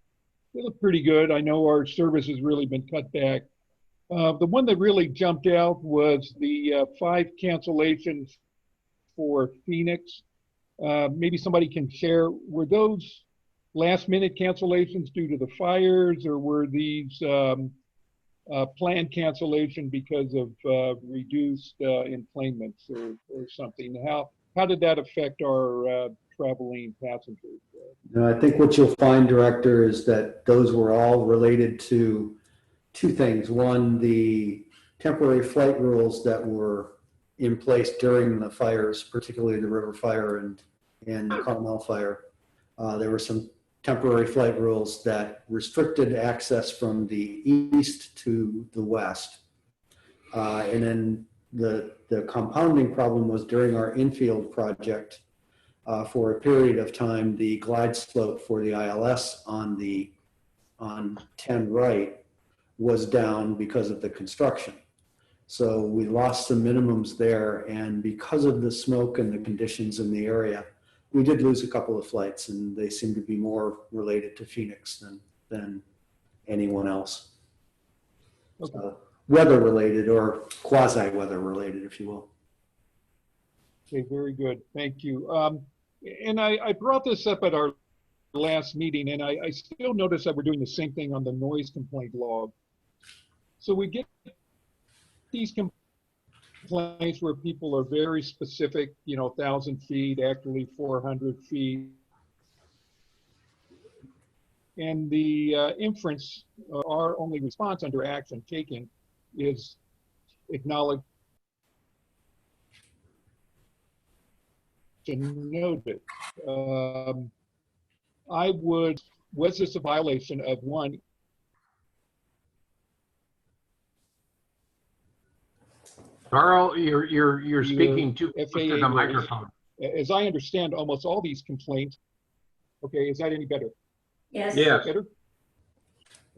pretty good. I know our service has really been cut back. The one that really jumped out was the 5 cancellations for Phoenix. Maybe somebody can share, were those last minute cancellations due to the fires, or were these planned cancellation because of reduced enplanements or something? How did that affect our traveling passengers? No, I think what you'll find, Director, is that those were all related to 2 things. One, the temporary flight rules that were in place during the fires, particularly the river fire and the Carmel fire. There were some temporary flight rules that restricted access from the east to the west. And then the compounding problem was during our infield project, for a period of time, the glide slope for the ILS on 10 right was down because of the construction. So we lost some minimums there, and because of the smoke and the conditions in the area, we did lose a couple of flights, and they seem to be more related to Phoenix than anyone else. Okay. Weather related or quasi weather related, if you will. Okay, very good. Thank you. And I brought this up at our last meeting, and I still notice that we're doing the same thing on the noise complaint log. So we get these complaints where people are very specific, 1,000 feet, actually 400 feet. And the inference, our only response under action taken is acknowledge and noted. Was this a violation of one? Carl, you're speaking too close to the microphone. as I understand, almost all these complaints. Okay, is that any better? Yes. Yeah. Better?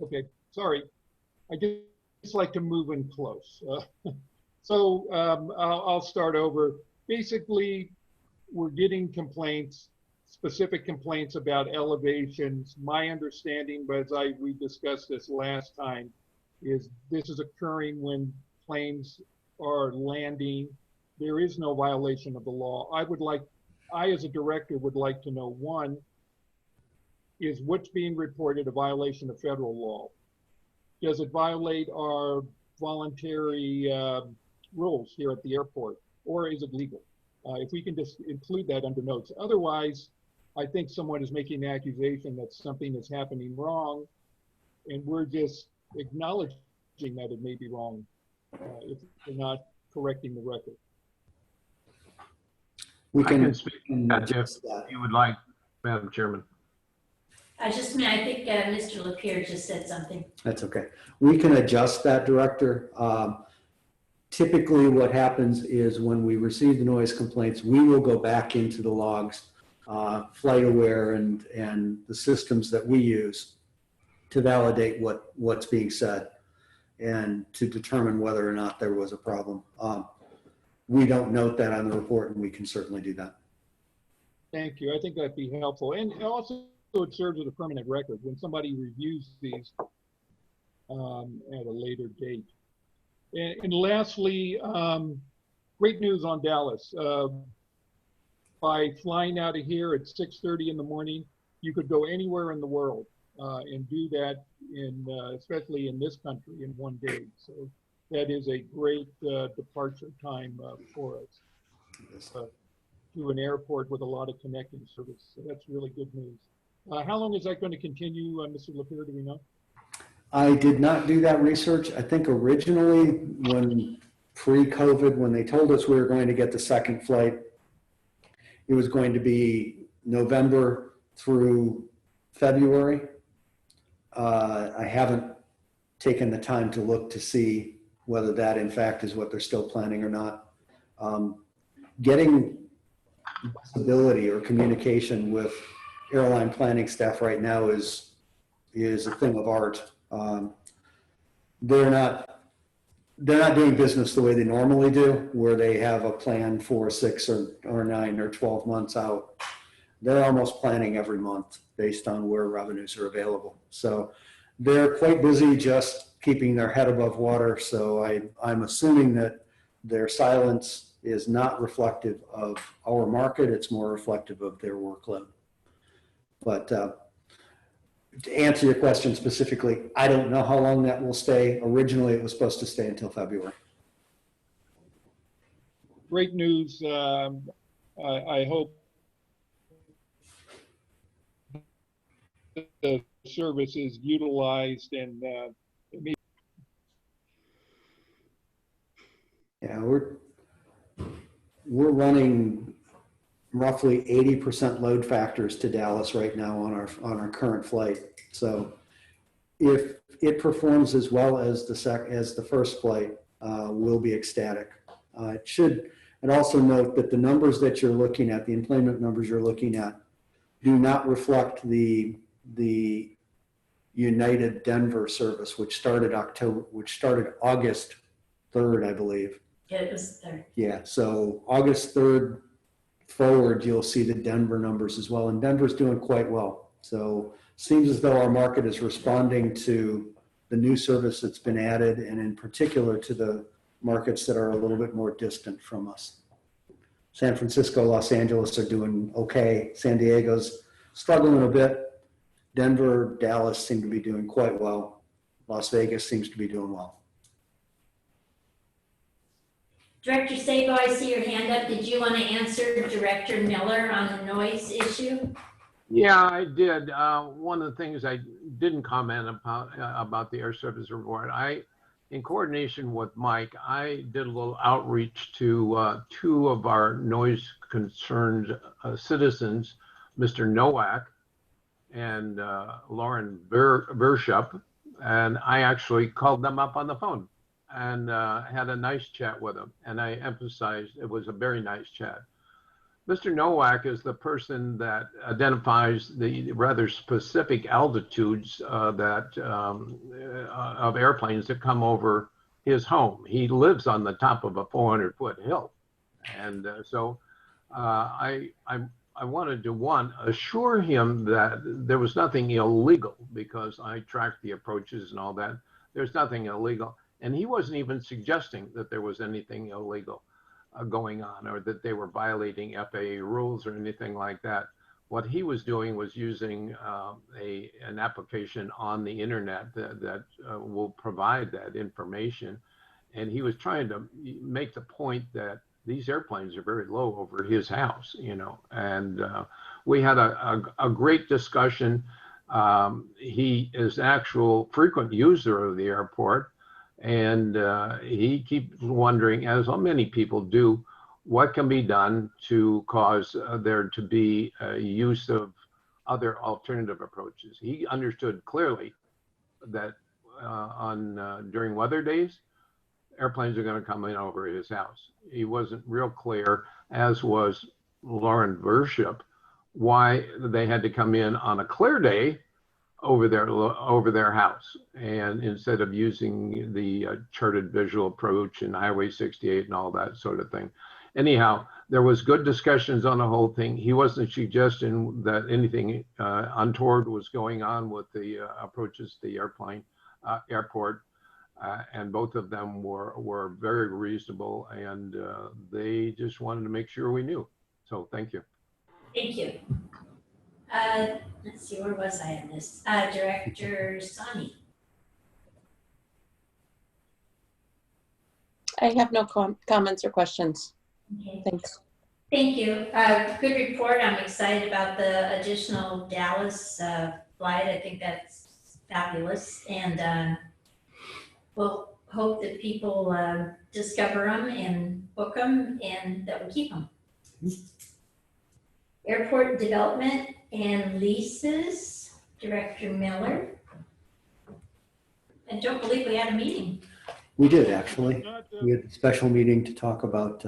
Okay, sorry. I just like to move in close. So I'll start over. Basically, we're getting complaints, specific complaints about elevations. My understanding, but we discussed this last time, is this is occurring when planes are landing. There is no violation of the law. I as a director would like to know, one, is what's being reported a violation of federal law? Does it violate our voluntary rules here at the airport, or is it legal? If we can just include that under notes. Otherwise, I think someone is making an accusation that something is happening wrong, and we're just acknowledging that it may be wrong if we're not correcting the record. We I can can speak to that if you would like, Madam Chairman. I think Mr. Lapierre just said something. That's okay. We can adjust that, Director. Typically what happens is when we receive the noise complaints, we will go back into the logs, FlightAware and the systems that we use to validate what's being said and to determine whether or not there was a problem. We don't note that on the report, and we can certainly do that. Thank you. I think that'd be helpful. And also it serves as a permanent record when somebody reviews these at a later date. And lastly, great news on Dallas. By flying out of here at 6:30 in the morning, you could go anywhere in the world and do that especially in this country in one day. So that is a great departure time for us to an airport with a lot of connecting service. So that's really good news. How long is that going to continue, Mr. Lapierre, do we know? I did not do that research. I think originally when pre-COVID, when they told us we were going to get the second flight, it was going to be November through February. I haven't taken the time to look to see whether that in fact is what they're still planning or not. Getting visibility or communication with airline planning staff right now is a thing of art. They're not doing business the way they normally do, where they have a plan for 6 or 9 or 12 months out. They're almost planning every month based on where revenues are available. So they're quite busy just keeping their head above water. So I'm assuming that their silence is not reflective of our market. It's more reflective of their workload. But to answer your question specifically, I don't know how long that will stay. Originally, it was supposed to stay until February. Great news. I hope the service is utilized and yeah, we're running roughly 80% load factors to Dallas right now on our current flight. So if it performs as well as the first flight, we'll be ecstatic. And also note that the numbers that you're looking at, the employment numbers you're looking at, do not reflect the United Denver service, which started August 3rd, I believe. Yeah, it was the 3rd. Yeah, so August 3rd forward, you'll see the Denver numbers as well. And Denver's doing quite well. So seems as though our market is responding to the new service that's been added, and in particular to the markets that are a little bit more distant from us. San Francisco, Los Angeles are doing okay. San Diego's struggling a bit. Denver, Dallas seem to be doing quite well. Las Vegas seems to be doing well. Director Sabo, I see your hand up. Did you want to answer Director Miller on the noise issue? Yeah, I did. One of the things I didn't comment about the air service report, in coordination with Mike, I did a little outreach to 2 of our noise concerned citizens, Mr. Nowak and Lauren Vershup, and I actually called them up on the phone and had a nice chat with them. And I emphasized it was a very nice chat. Mr. Nowak is the person that identifies the rather specific altitudes of airplanes that come over his home. He lives on the top of a 400-foot hill. And I wanted to, one, assure him that there was nothing illegal, because I tracked the approaches and all that. There's nothing illegal. And he wasn't even suggesting that there was anything illegal going on, or that they were violating FAA rules or anything like that. What he was doing was using an application on the internet that will provide that information. And he was trying to make the point that these airplanes are very low over his house, you know. And we had a great discussion. He is an actual frequent user of the airport. And he keeps wondering, as many people do, what can be done to cause there to be a use of other alternative approaches. He understood clearly that during weather days, airplanes are going to come in over his house. He wasn't real clear, as was Lauren Vership, why they had to come in on a clear day over their house, and instead of using the charted visual approach and Highway 68 and all that sort of thing. Anyhow, there was good discussions on the whole thing. He wasn't suggesting that anything untoward was going on with the approaches to the airport, and both of them were very reasonable, and they just wanted to make sure we knew. So thank you. Thank you. Let's see, where was I in this? Director Sani. I have no comments or questions. Okay. Thanks. Thank you. Good report. I'm excited about the additional Dallas flight. I think that's fabulous. And we'll hope that people discover them and book them, and that we keep them. Airport development and leases, Director Miller. I don't believe we had a meeting. We did, actually. We had a special meeting to talk about,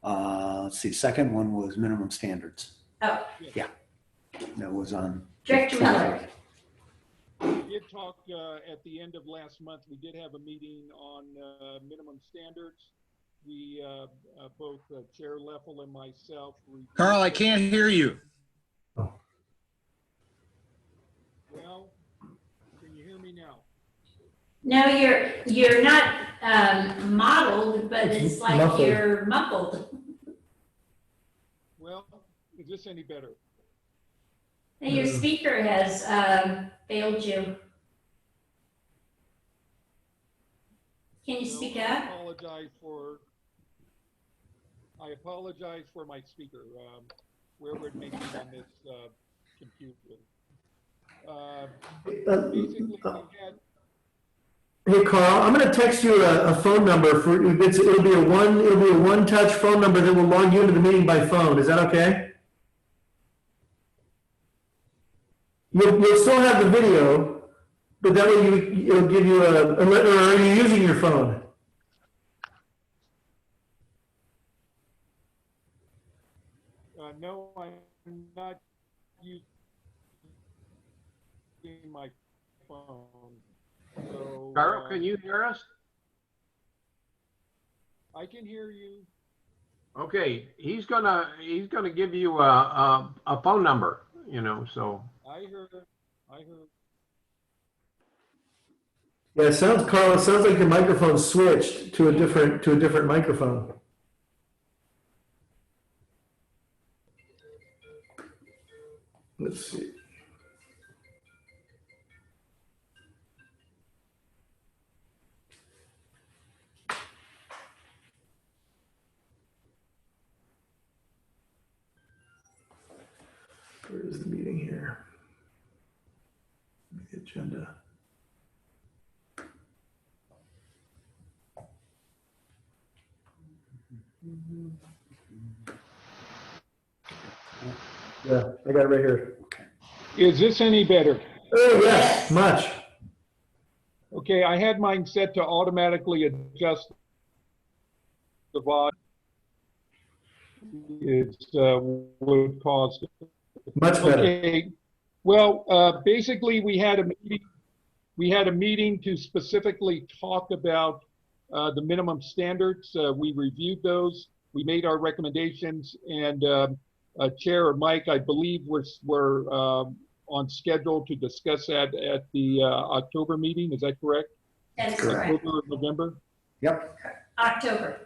let's see, second one was minimum standards. Oh. Yeah, that was on. Director Miller. We did talk at the end of last month. We did have a meeting on minimum standards. We, both Chair Leffel and myself. Carl, I can't hear you. Well, can you hear me now? No, you're not modeled, but it's like muffled. you're muffled. Well, is this any better? And your speaker has failed you. Can you speak up? I apologize for my speaker, wherever it may be on this computer. Basically, we had. Hey Carl, I'm going to text you a phone number for it'll be a one-touch phone number that will log you into the meeting by phone. Is that okay? You'll still have the video, but that way it'll give you or are you using your phone? No, I'm not using my phone. So, Carl, can you hear us? I can hear you. Okay, he's gonna give you a phone number, you know, so. I heard. Yeah, Carl, it sounds like your microphone switched to a different microphone. Let's see. Where is the meeting here? The agenda. Yeah, I got it right here. Is this any better? Oh, yes, much. Okay, I had mine set to automatically adjust the volume. would cause. Much better. Okay. Well, basically, we had a meeting. We had a meeting to specifically talk about the minimum standards. We reviewed those. We made our recommendations, and Chair or Mike, I believe, we're on schedule to discuss that at the October meeting. Is that correct? That is correct. October or November? Yep. October.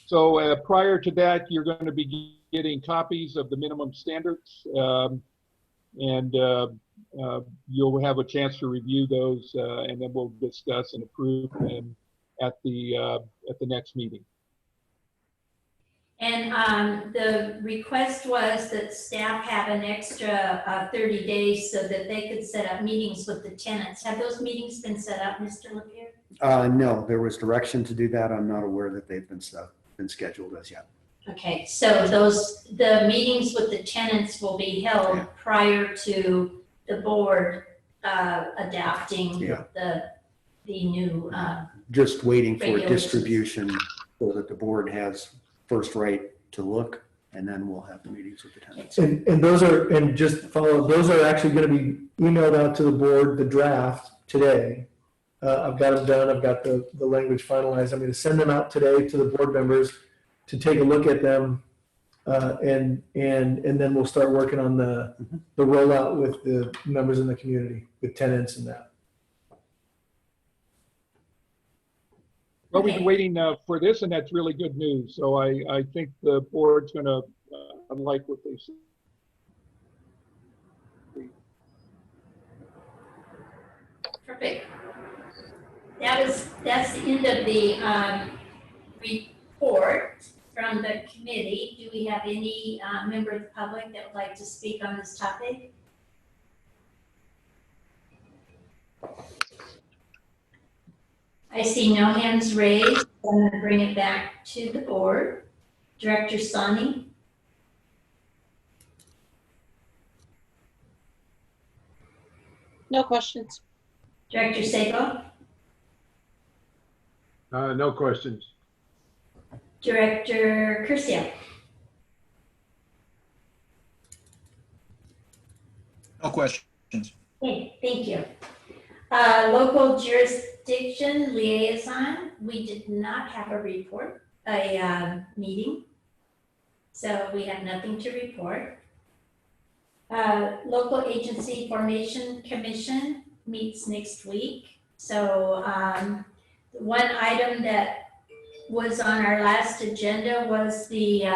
So prior to that, you're going to be getting copies of the minimum standards, and you'll have a chance to review those, and then we'll discuss and approve them at the next meeting. And the request was that staff have an extra 30 days so that they could set up meetings with the tenants. Have those meetings been set up, Mr. Lapierre? No, there was direction to do that. I'm not aware that they've been scheduled as yet. Okay, so the meetings with the tenants will be held prior to the board adopting the new just waiting for regulations. distribution so that the board has first right to look, and then we'll have the meetings with the tenants. And those are, and just follow, those are actually going to be emailed out to the board, the draft today. I've got them done. I've got the language finalized. I'm going to send them out today to the board members to take a look at them, and then we'll start working on the rollout with the members in the community, with tenants and that. Well, we've been waiting for this, and that's really good news. So I think the board's going to like what they see. Perfect. That's the end of the report from the committee. Do we have any member of the public that would like to speak on this topic? I see no hands raised. I'm going to bring it back to the board. Director Sani? No questions. Director Sabo? No questions. Director Curcio? No questions. Okay, thank you. Local jurisdiction liaison, we did not have a report, meeting. So we have nothing to report. Local agency formation commission meets next week. So one item that was on our last agenda was the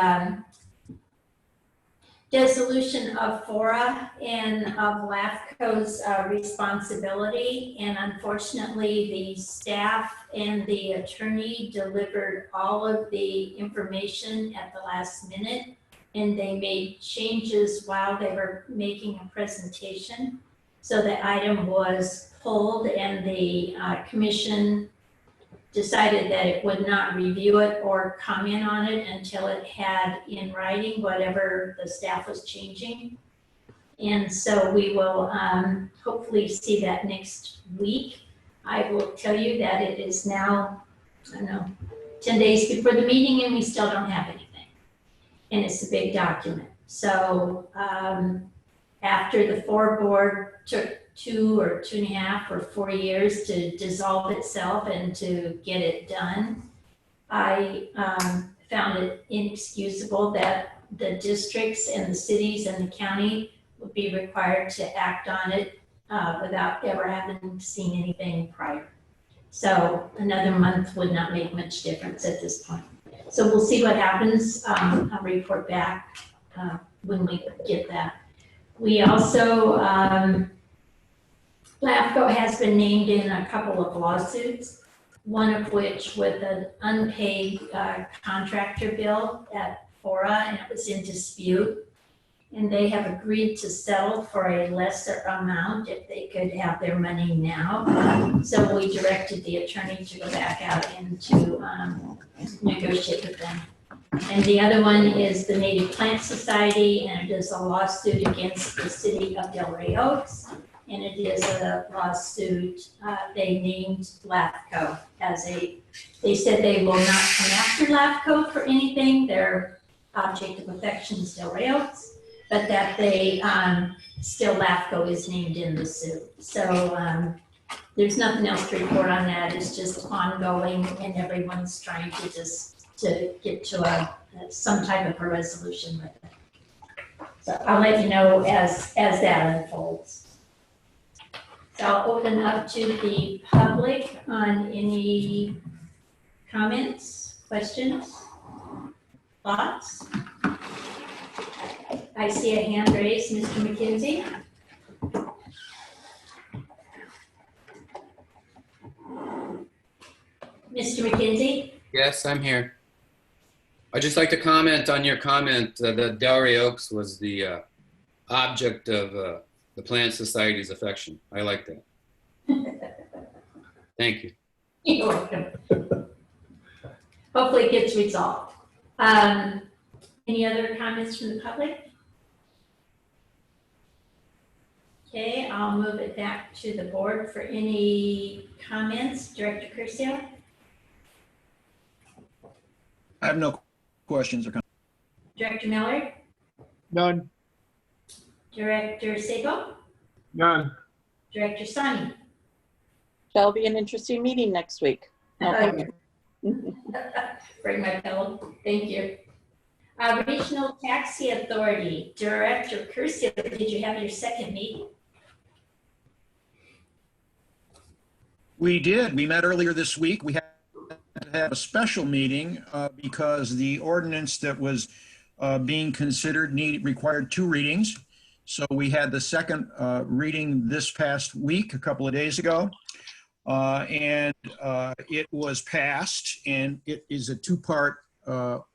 dissolution of FORA and of LAFCO's responsibility. And unfortunately, the staff and the attorney delivered all of the information at the last minute, and they made changes while they were making a presentation. So the item was pulled, and the commission decided that it would not review it or comment on it until it had in writing whatever the staff was changing. And so we will hopefully see that next week. I will tell you that it is now, I don't know, 10 days before the meeting, and we still don't have anything. And it's a big document. So after the FOR board took 2 or 2.5 or 4 years to dissolve itself and to get it done, I found it inexcusable that the districts and the cities and the county would be required to act on it without ever having seen anything prior. So another month would not make much difference at this point. So we'll see what happens. I'll report back when we get that. We also, LAFCO has been named in a couple of lawsuits, one of which with an unpaid contractor bill at FORA, and it was in dispute. And they have agreed to settle for a lesser amount if they could have their money now. So we directed the attorney to go back out and to negotiate with them. And the other one is the Native Plant Society, and it is a lawsuit against the city of Delray Oaks. And it is a lawsuit, they named LAFCO as they said they will not come after LAFCO for anything. They're object of affection is Del Reyes, but that they, still LAFCO is named in the suit. So, there's nothing else to report on that. It's just ongoing and everyone's trying to to get to some type of a resolution with it. So I'll let you know as that unfolds. So I'll open up to the public on any comments, questions, thoughts. I see a hand raised, Mr. McKenzie. Mr. McKenzie? Yes, I'm here. I'd just like to comment on your comment that Delray Oaks was the object of the Plant Society's affection. I like that. Thank you. You're welcome. Hopefully it gets resolved. Any other comments from the public? Okay, I'll move it back to the board for any comments. Director Curcio? I have no questions or comments. Director Miller? None. Director Sabo? None. Director Sani? Shall be an interesting meeting next week. No comment. Bring my pillow. Thank you. Regional Taxi Authority, Director Curcio, did you have your second meeting? We did. We met earlier this week. We had to have a special meeting because the ordinance that was being considered required 2 readings. So we had the second reading this past week, a couple of days ago, and it was passed, and it is a 2-part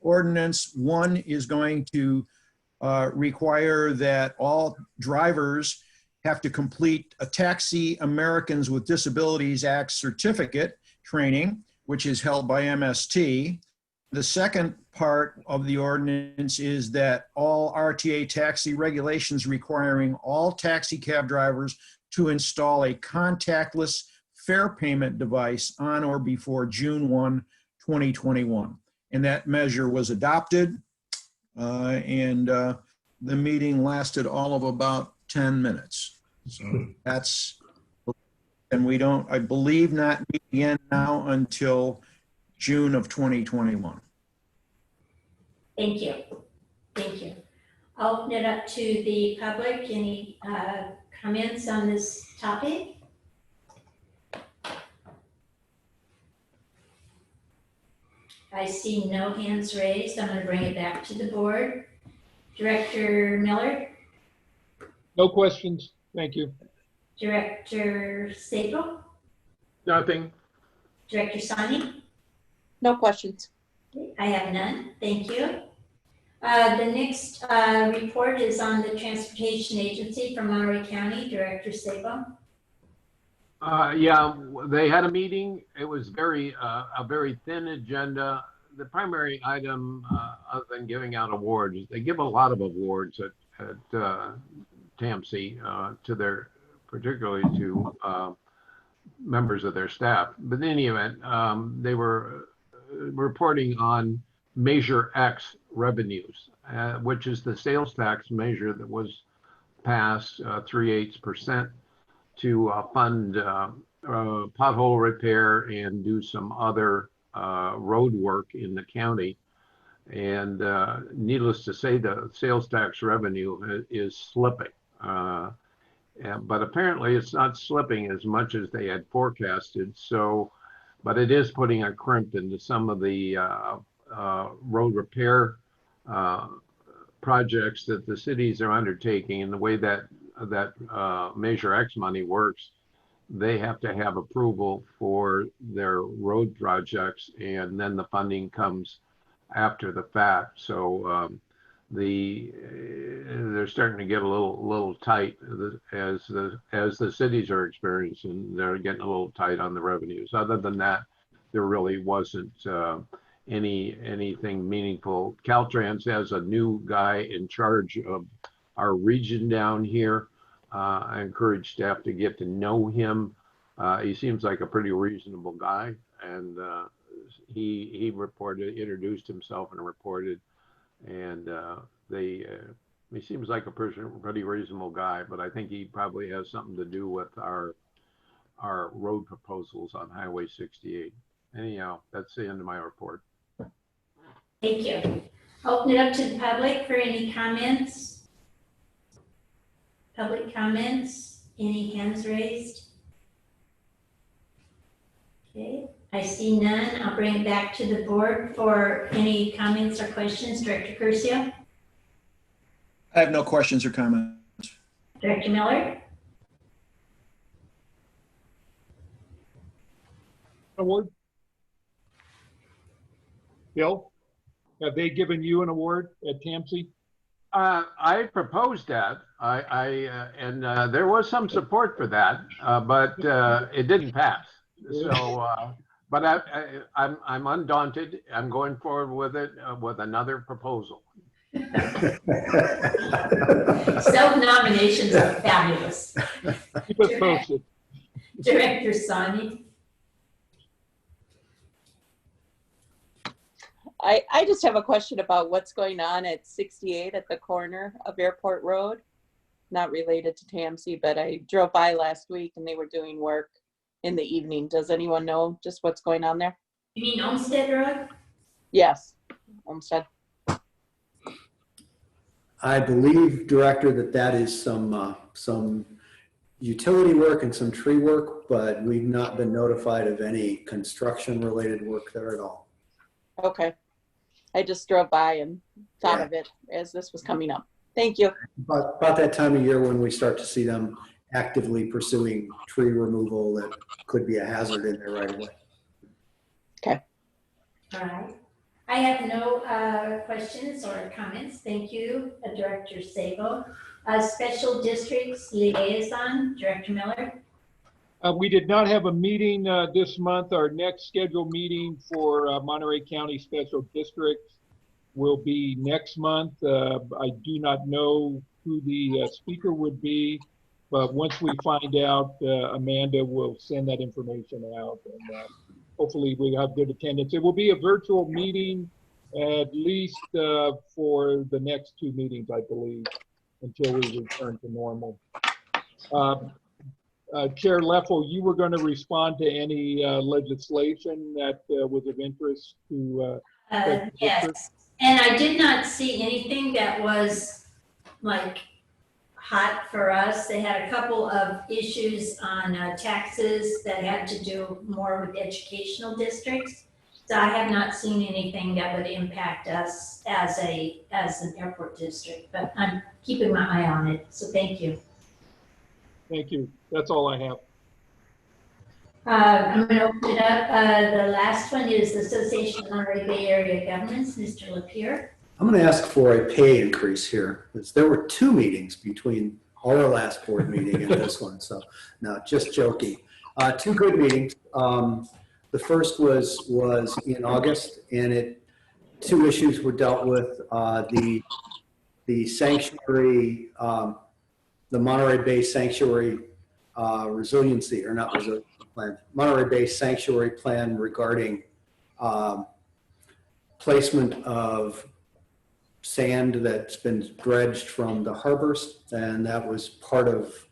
ordinance. One is going to require that all drivers have to complete a Taxi Americans with Disabilities Act certificate training, which is held by MST. The second part of the ordinance is that all RTA taxi regulations requiring all taxi cab drivers to install a contactless fare payment device on or before June 1, 2021. And that measure was adopted, and the meeting lasted all of about 10 minutes. So that's, and we don't, I believe, not meet again now until June of 2021. Thank you. Thank you. I'll open it up to the public. Any comments on this topic? I see no hands raised. I'm going to bring it back to the board. Director Miller? No questions. Thank you. Director Sabo? Nothing. Director Sani? No questions. I have none. Thank you. The next report is on the Transportation Agency from Monterey County. Director Sabo? Yeah, they had a meeting. It was a very thin agenda. The primary item, other than giving out awards, they give a lot of awards at TAMC to their, particularly to members of their staff. But in any event, they were reporting on Measure X revenues, which is the sales tax measure that was passed 3/8% to fund pothole repair and do some other road work in the county. And needless to say, the sales tax revenue is slipping. But apparently it's not slipping as much as they had forecasted. So, but it is putting a crimp into some of the road repair projects that the cities are undertaking. And the way that Measure X money works, they have to have approval for their road projects, and then the funding comes after the fact. So they're starting to get a little tight as the cities are experiencing. They're getting a little tight on the revenues. Other than that, there really wasn't anything meaningful. Caltrans has a new guy in charge of our region down here. I encourage staff to get to know him. He seems like a pretty reasonable guy, and he introduced himself and reported And he seems like a pretty reasonable guy, but I think he probably has something to do with our road proposals on Highway 68. Anyhow, that's the end of my report. Thank you. Open it up to the public for any comments. Public comments, any hands raised? Okay, I see none. I'll bring it back to the board for any comments or questions. Director Curcio? I have no questions or comments. Director Miller? Award? Bill, have they given you an award at TAMC? I proposed that, and there was some support for that, but it didn't pass. So, but I'm undaunted. I'm going forward with it with another proposal. Self-nominations are fabulous. Keep us posted. Director Sani? I just have a question about what's going on at 68 at the corner of Airport Road. Not related to TAMC, but I drove by last week and they were doing work in the evening. Does anyone know just what's going on there? You mean Olmsted Road? Yes, Olmsted. I believe, Director, that is some utility work and some tree work, but we've not been notified of any construction-related work there at all. Okay. I just drove by and thought of it as this was coming up. Thank you. About that time of year when we start to see them actively pursuing tree removal that could be a hazard in there right away. Okay. All right. I have no questions or comments. Thank you, Director Sabo. Special Districts Liaison, Director Miller. We did not have a meeting this month. Our next scheduled meeting for Monterey County Special Districts will be next month. I do not know who the speaker would be, but once we find out, Amanda will send that information out, and hopefully we have good attendance. It will be a virtual meeting at least for the next 2 meetings, I believe, until we return to normal. Chair Leffel, you were going to respond to any legislation that was of interest to yes, and I did not see anything that was like hot for us. They had a couple of issues on taxes that had to do more with educational districts. So I have not seen anything that would impact us as an airport district, but I'm keeping my eye on it. So thank you. Thank you. That's all I have. I'm going to open it up. The last one is the Association of Monterey Bay Area Governments, Mr. Lapierre. I'm going to ask for a pay increase here, because there were 2 meetings between our last board meeting and this one. So, no, just joking. 2 good meetings. The first was in August, and 2 issues were dealt with. The sanctuary, the Monterey Bay Sanctuary resiliency, or not resiliency plan, Monterey Bay Sanctuary plan regarding placement of sand that's been dredged from the harbors, and that was part of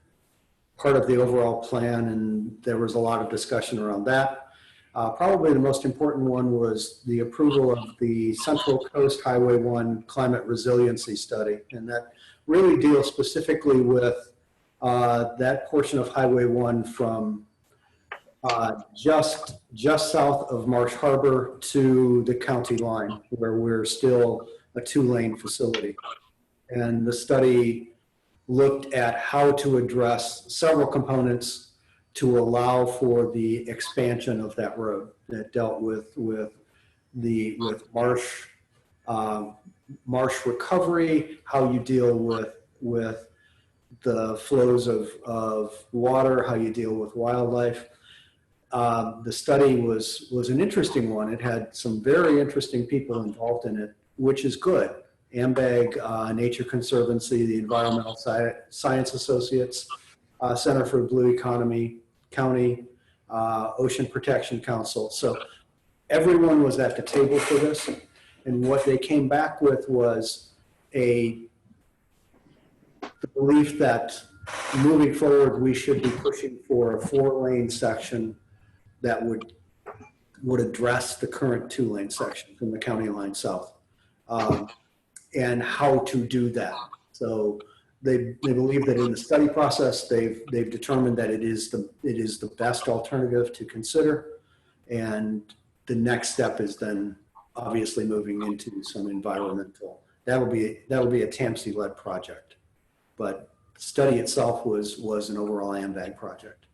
the overall plan, and there was a lot of discussion around that. Probably the most important one was the approval of the Central Coast Highway 1 climate resiliency study, and that really deals specifically with that portion of Highway 1 from just south of Marsh Harbor to the county line, where we're still a 2-lane facility. And the study looked at how to address several components to allow for the expansion of that road. That dealt with marsh recovery, how you deal with the flows of water, how you deal with wildlife. The study was an interesting one. It had some very interesting people involved in it, which is good. AMBAG, Nature Conservancy, the Environmental Science Associates, Center for Blue Economy, County, Ocean Protection Council. So everyone was at the table for this. And what they came back with was the belief that moving forward, we should be pushing for a 4-lane section that would address the current 2-lane section from the county line south, and how to do that. So they believe that in the study process, they've determined that it is the best alternative to consider. And the next step is then obviously moving into some environmental. That'll be a TAMC-led project, but the study itself was an overall AMBAG project.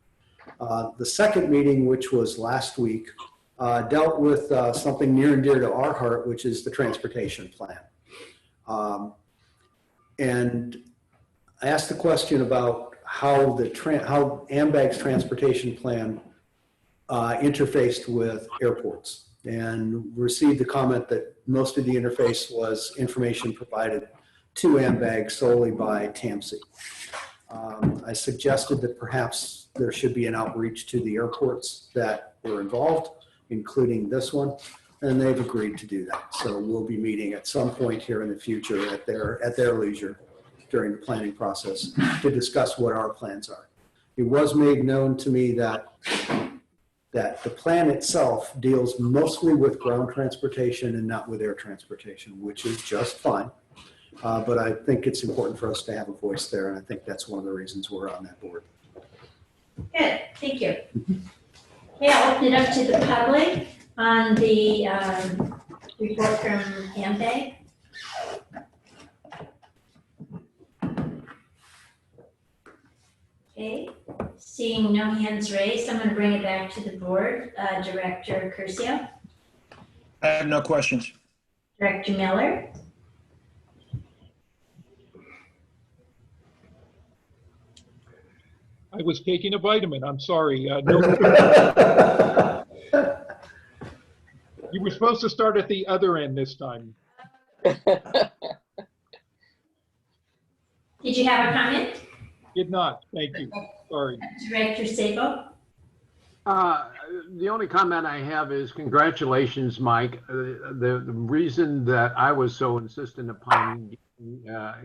The second meeting, which was last week, dealt with something near and dear to our heart, which is the transportation plan. And I asked the question about how how AMBAG's transportation plan interfaced with airports, and received the comment that most of the interface was information provided to AMBAG solely by TAMC. I suggested that perhaps there should be an outreach to the airports that were involved, including this one, and they've agreed to do that. So we'll be meeting at some point here in the future at their leisure during the planning process to discuss what our plans are. It was made known to me that the plan itself deals mostly with ground transportation and not with air transportation, which is just fine. But I think it's important for us to have a voice there, and I think that's one of the reasons we're on that board. Good, thank you. Okay, I'll open it up to the public on the report from AMBAG. Okay, seeing no hands raised, I'm going to bring it back to the board. Director Curcio. I have no questions. Director Miller. I was taking a vitamin. I'm sorry. No. You were supposed to start at the other end this time. Did you have a comment? Did not. Thank you. Sorry. Director Sabo. The only comment I have is congratulations, Mike. The reason that I was so insistent upon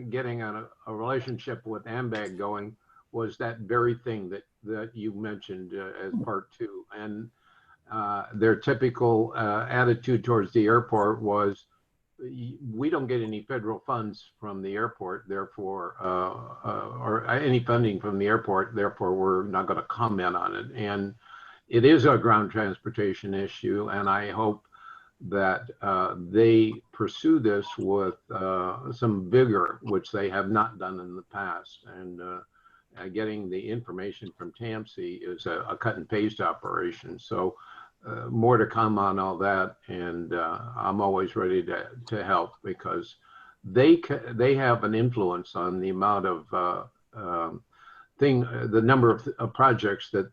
getting a relationship with AMBAG going was that very thing that you mentioned as part 2. And their typical attitude towards the airport was, we don't get any federal funds from the airport, therefore, or any funding from the airport, therefore we're not going to comment on it. And it is a ground transportation issue, and I hope that they pursue this with some vigor, which they have not done in the past. And getting the information from TAMC is a cut and paste operation. So more to come on all that, and I'm always ready to help, because they have an influence on the amount of the number of projects that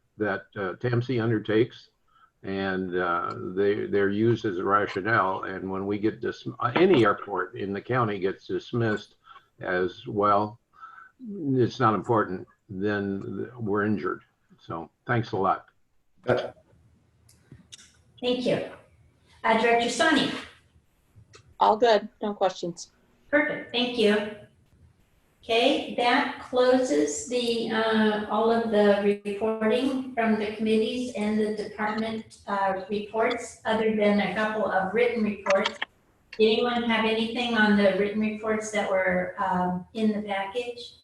TAMC undertakes, and they're used as a rationale. And when we get any airport in the county gets dismissed as, well, it's not important, then we're injured. So thanks a lot. Thank you. Director Soni. All good, no questions. Perfect, thank you. Okay, that closes the all of the reporting from the committees and the department reports, other than a couple of written reports. Did anyone have anything on the written reports that were in the package?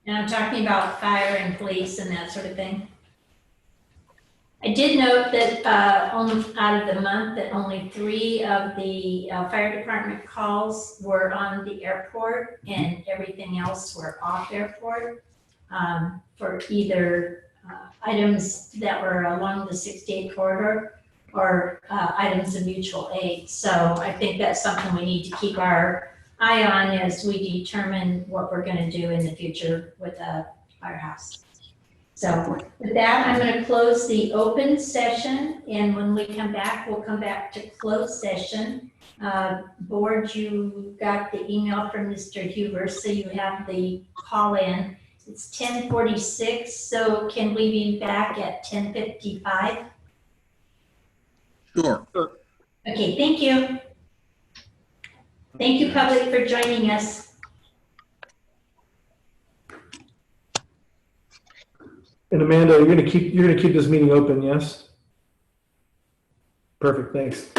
And I'm talking about fire and police and that sort of thing. I did note that only out of the month that only 3 of the fire department calls were on the airport, and everything else were off airport for either items that were along the 68 corridor or items of mutual aid. So I think that's something we need to keep our eye on as we determine what we're going to do in the future with the firehouse. So with that, I'm going to close the open session, and when we come back, we'll come back to closed session. Board, you got the email from Mr. Huber, so you have the call in. It's 10:46, so can we be back at 10:55? Sure. Okay, thank you. Thank you, public, for joining us. And Amanda, you're gonna keep this meeting open, yes? Perfect, thanks.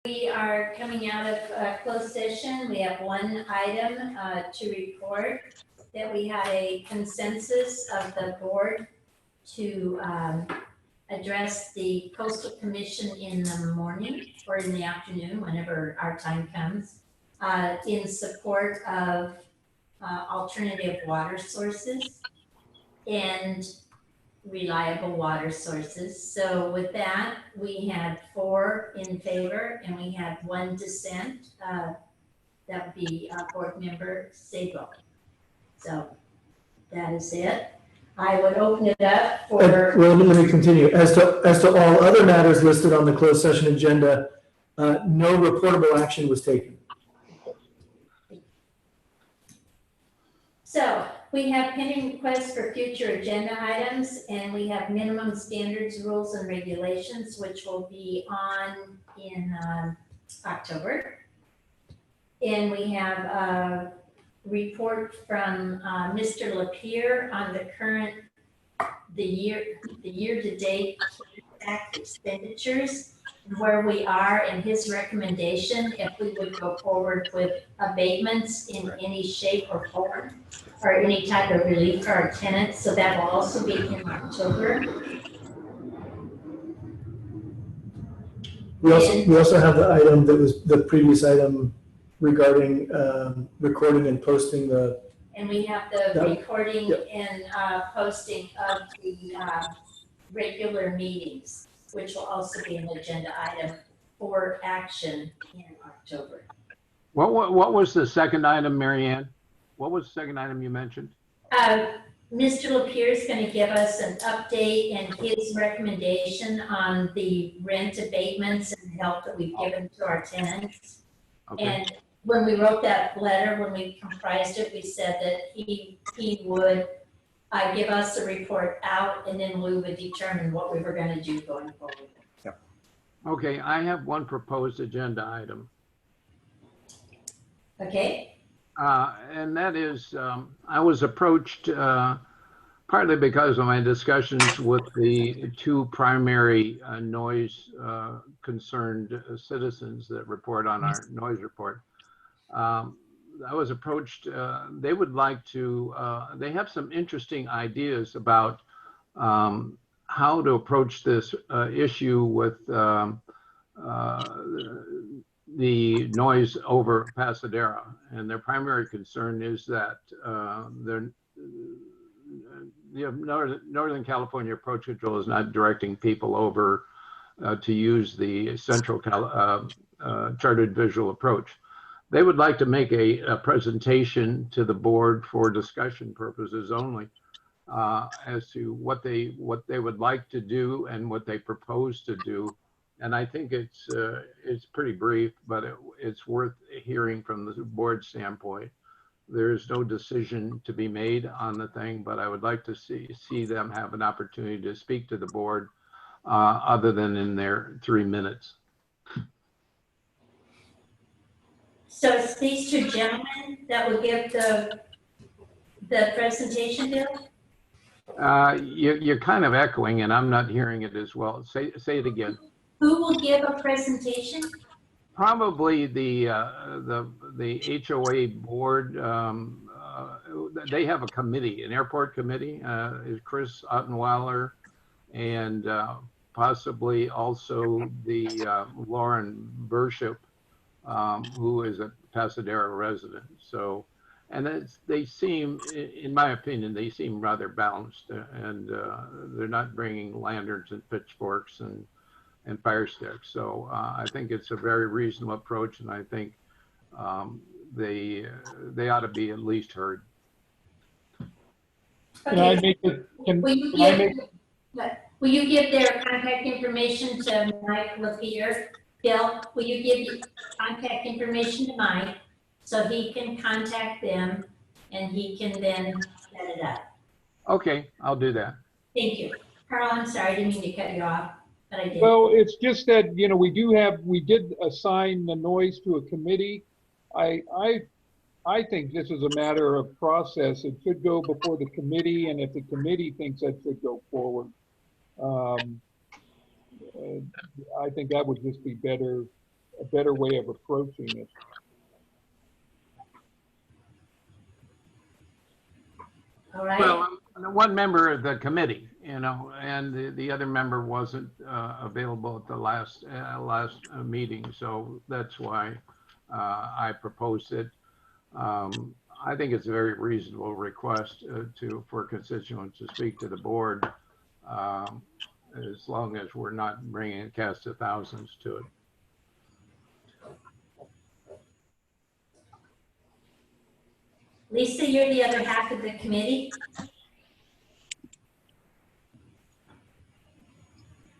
We are coming out of closed session. We have one item to report, that we had a consensus of the board to address the coastal commission in the morning or in the afternoon, whenever our time comes, in support of alternative water sources and reliable water sources. So with that, we had 4 in favor and we had 1 dissent. That would be board member Sabo. So that is it. I would open it up for. Well, let me continue. As to all other matters listed on the closed session agenda, no reportable action was taken. So we have pending requests for future agenda items, and we have minimum standards, rules, and regulations, which will be on in October. And we have a report from Mr. Lapierre on the current, the year-to-date tax expenditures, where we are, and his recommendation if we would go forward with abatements in any shape or form, or any type of relief for our tenants. So that will also be in October. We also have the item that was the previous item regarding recording and posting the. And we have the Yep. recording Yep. and posting of the regular meetings, which will also be an agenda item for action in October. What was the second item, Mary Ann? What was the second item you mentioned? Mr. Lapierre is going to give us an update and his recommendation on the rent abatements and help that we've given to our tenants. Okay. And when we wrote that letter, when we comprised it, we said that he would give us a report out, and then we would determine what we were going to do going forward. Okay, I have one proposed agenda item. Okay. And that is, I was approached partly because of my discussions with the 2 primary noise concerned citizens that report on our noise report. I was approached, they would like to, they have some interesting ideas about how to approach this issue with the noise over Pasadena, and their primary concern is that Northern California Approach Control is not directing people over to use the Central Chartered Visual Approach. They would like to make a presentation to the board for discussion purposes only as to what they would like to do and what they propose to do. And I think it's pretty brief, but it's worth hearing from the board standpoint. There is no decision to be made on the thing, but I would like to see them have an opportunity to speak to the board other than in their 3 minutes. So it's these 2 gentlemen that will give the presentation, Bill? You're kind of echoing, and I'm not hearing it as well. Say it again. Who will give a presentation? Probably the HOA board, they have a committee, an airport committee, is Chris Ottenweiler, and possibly also the Lauren Burship, who is a Pasadena resident. So, and they seem, in my opinion, they seem rather balanced, and they're not bringing lanterns and pitchforks and fire sticks. So I think it's a very reasonable approach, and I think they ought to be at least heard. Can I make it? Will you give their contact information to Mike Lapeer? Bill, will you give contact information to Mike so he can contact them and he can then set it up? Okay, I'll do that. Thank you. Carl, I'm sorry, I didn't mean to cut you off, but I did. Well, it's just that, you know, we did assign the noise to a committee. I think this is a matter of process. It should go before the committee, and if the committee thinks that should go forward, I think that would just be a better way of approaching it. All right. Well, I'm one member of the committee, you know, and the other member wasn't available at the last meeting, so that's why I proposed it. I think it's a very reasonable request for constituents to speak to the board, as long as we're not bringing a cast of thousands to it. Lisa, you're the other half of the committee.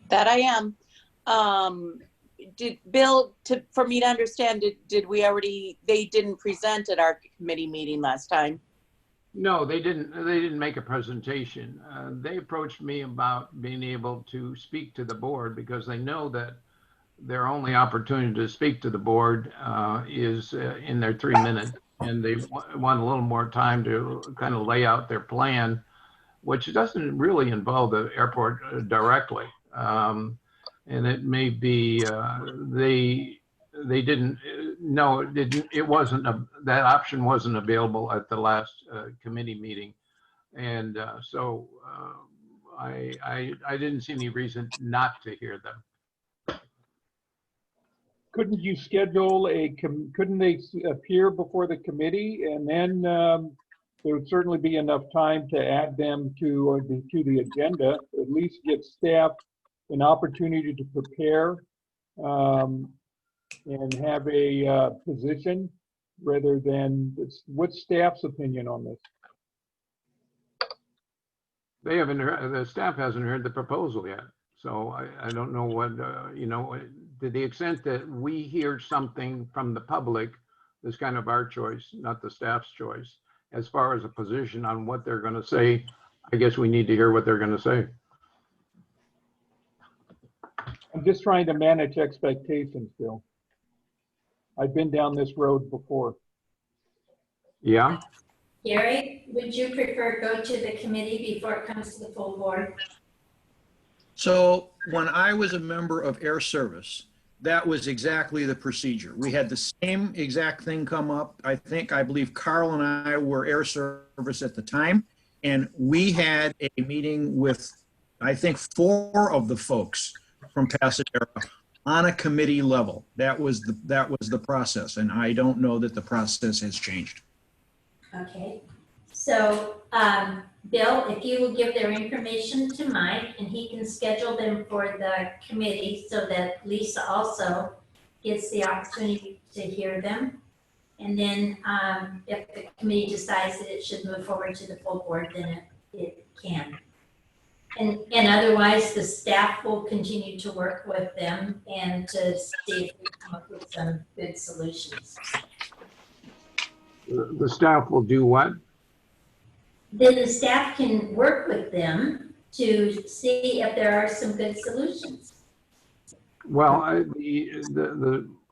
That I am. Did Bill, for me to understand, did we already, they didn't present at our committee meeting last time? No, they didn't make a presentation. They approached me about being able to speak to the board because they know that their only opportunity to speak to the board is in their 3 minutes, and they want a little more time to kind of lay out their plan, which doesn't really involve the airport directly. And it may be they didn't know it wasn't that option wasn't available at the last committee meeting, and so I didn't see any reason not to hear them. Couldn't you schedule couldn't they appear before the committee, and then there would certainly be enough time to add them to the agenda, at least give staff an opportunity to prepare and have a position rather than, what's staff's opinion on this? They haven't heard, the staff hasn't heard the proposal yet. So I don't know what, you know, to the extent that we hear something from the public, is kind of our choice, not the staff's choice. As far as a position on what they're going to say, I guess we need to hear what they're going to say. I'm just trying to manage expectations, Bill. I've been down this road before. Yeah. Gary, would you prefer go to the committee before it comes to the full board? So when I was a member of Air Service, that was exactly the procedure. We had the same exact thing come up. I believe Carl and I were Air Service at the time, and we had a meeting with, I think, 4 of the folks from Pasadena on a committee level. That was the process, and I don't know that the process has changed. Okay, so Bill, if you will give their information to Mike and he can schedule them for the committee so that Lisa also gets the opportunity to hear them. And then if the committee decides that it should move forward to the full board, then it can. And otherwise, the staff will continue to work with them and to see if we come up with some good solutions. The staff will do what? Then the staff can work with them to see if there are some good solutions. Well,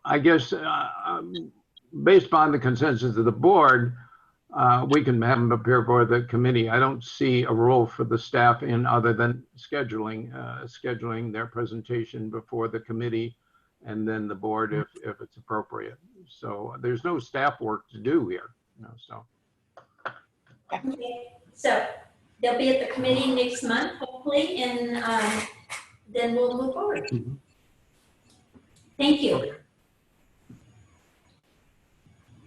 I guess based upon the consensus of the board, we can have them appear for the committee. I don't see a role for the staff in other than scheduling their presentation before the committee and then the board if it's appropriate. So there's no staff work to do here, you know, so. Okay, so they'll be at the committee next month, hopefully, and then we'll move forward. Thank you.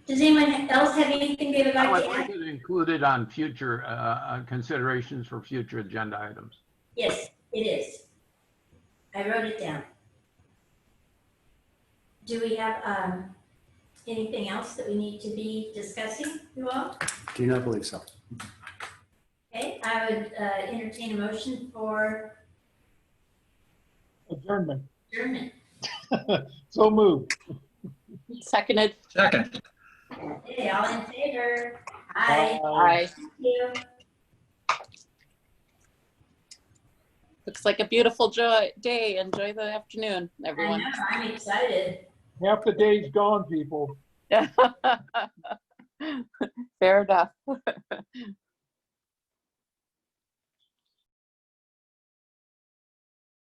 Does anyone else have anything they would I like would to like add? it included on future considerations for future agenda items. Yes, it is. I wrote it down. Do we have anything else that we need to be discussing, you all? Do not believe so. Okay, I would entertain a motion for Adjournment. adjournment. So moved. Seconded. Second. Okay, all in favor? Aye. Aye. Thank you. Looks like a beautiful day. Enjoy the afternoon, I everyone. know, I'm excited. Half the day's gone, people. Fair enough.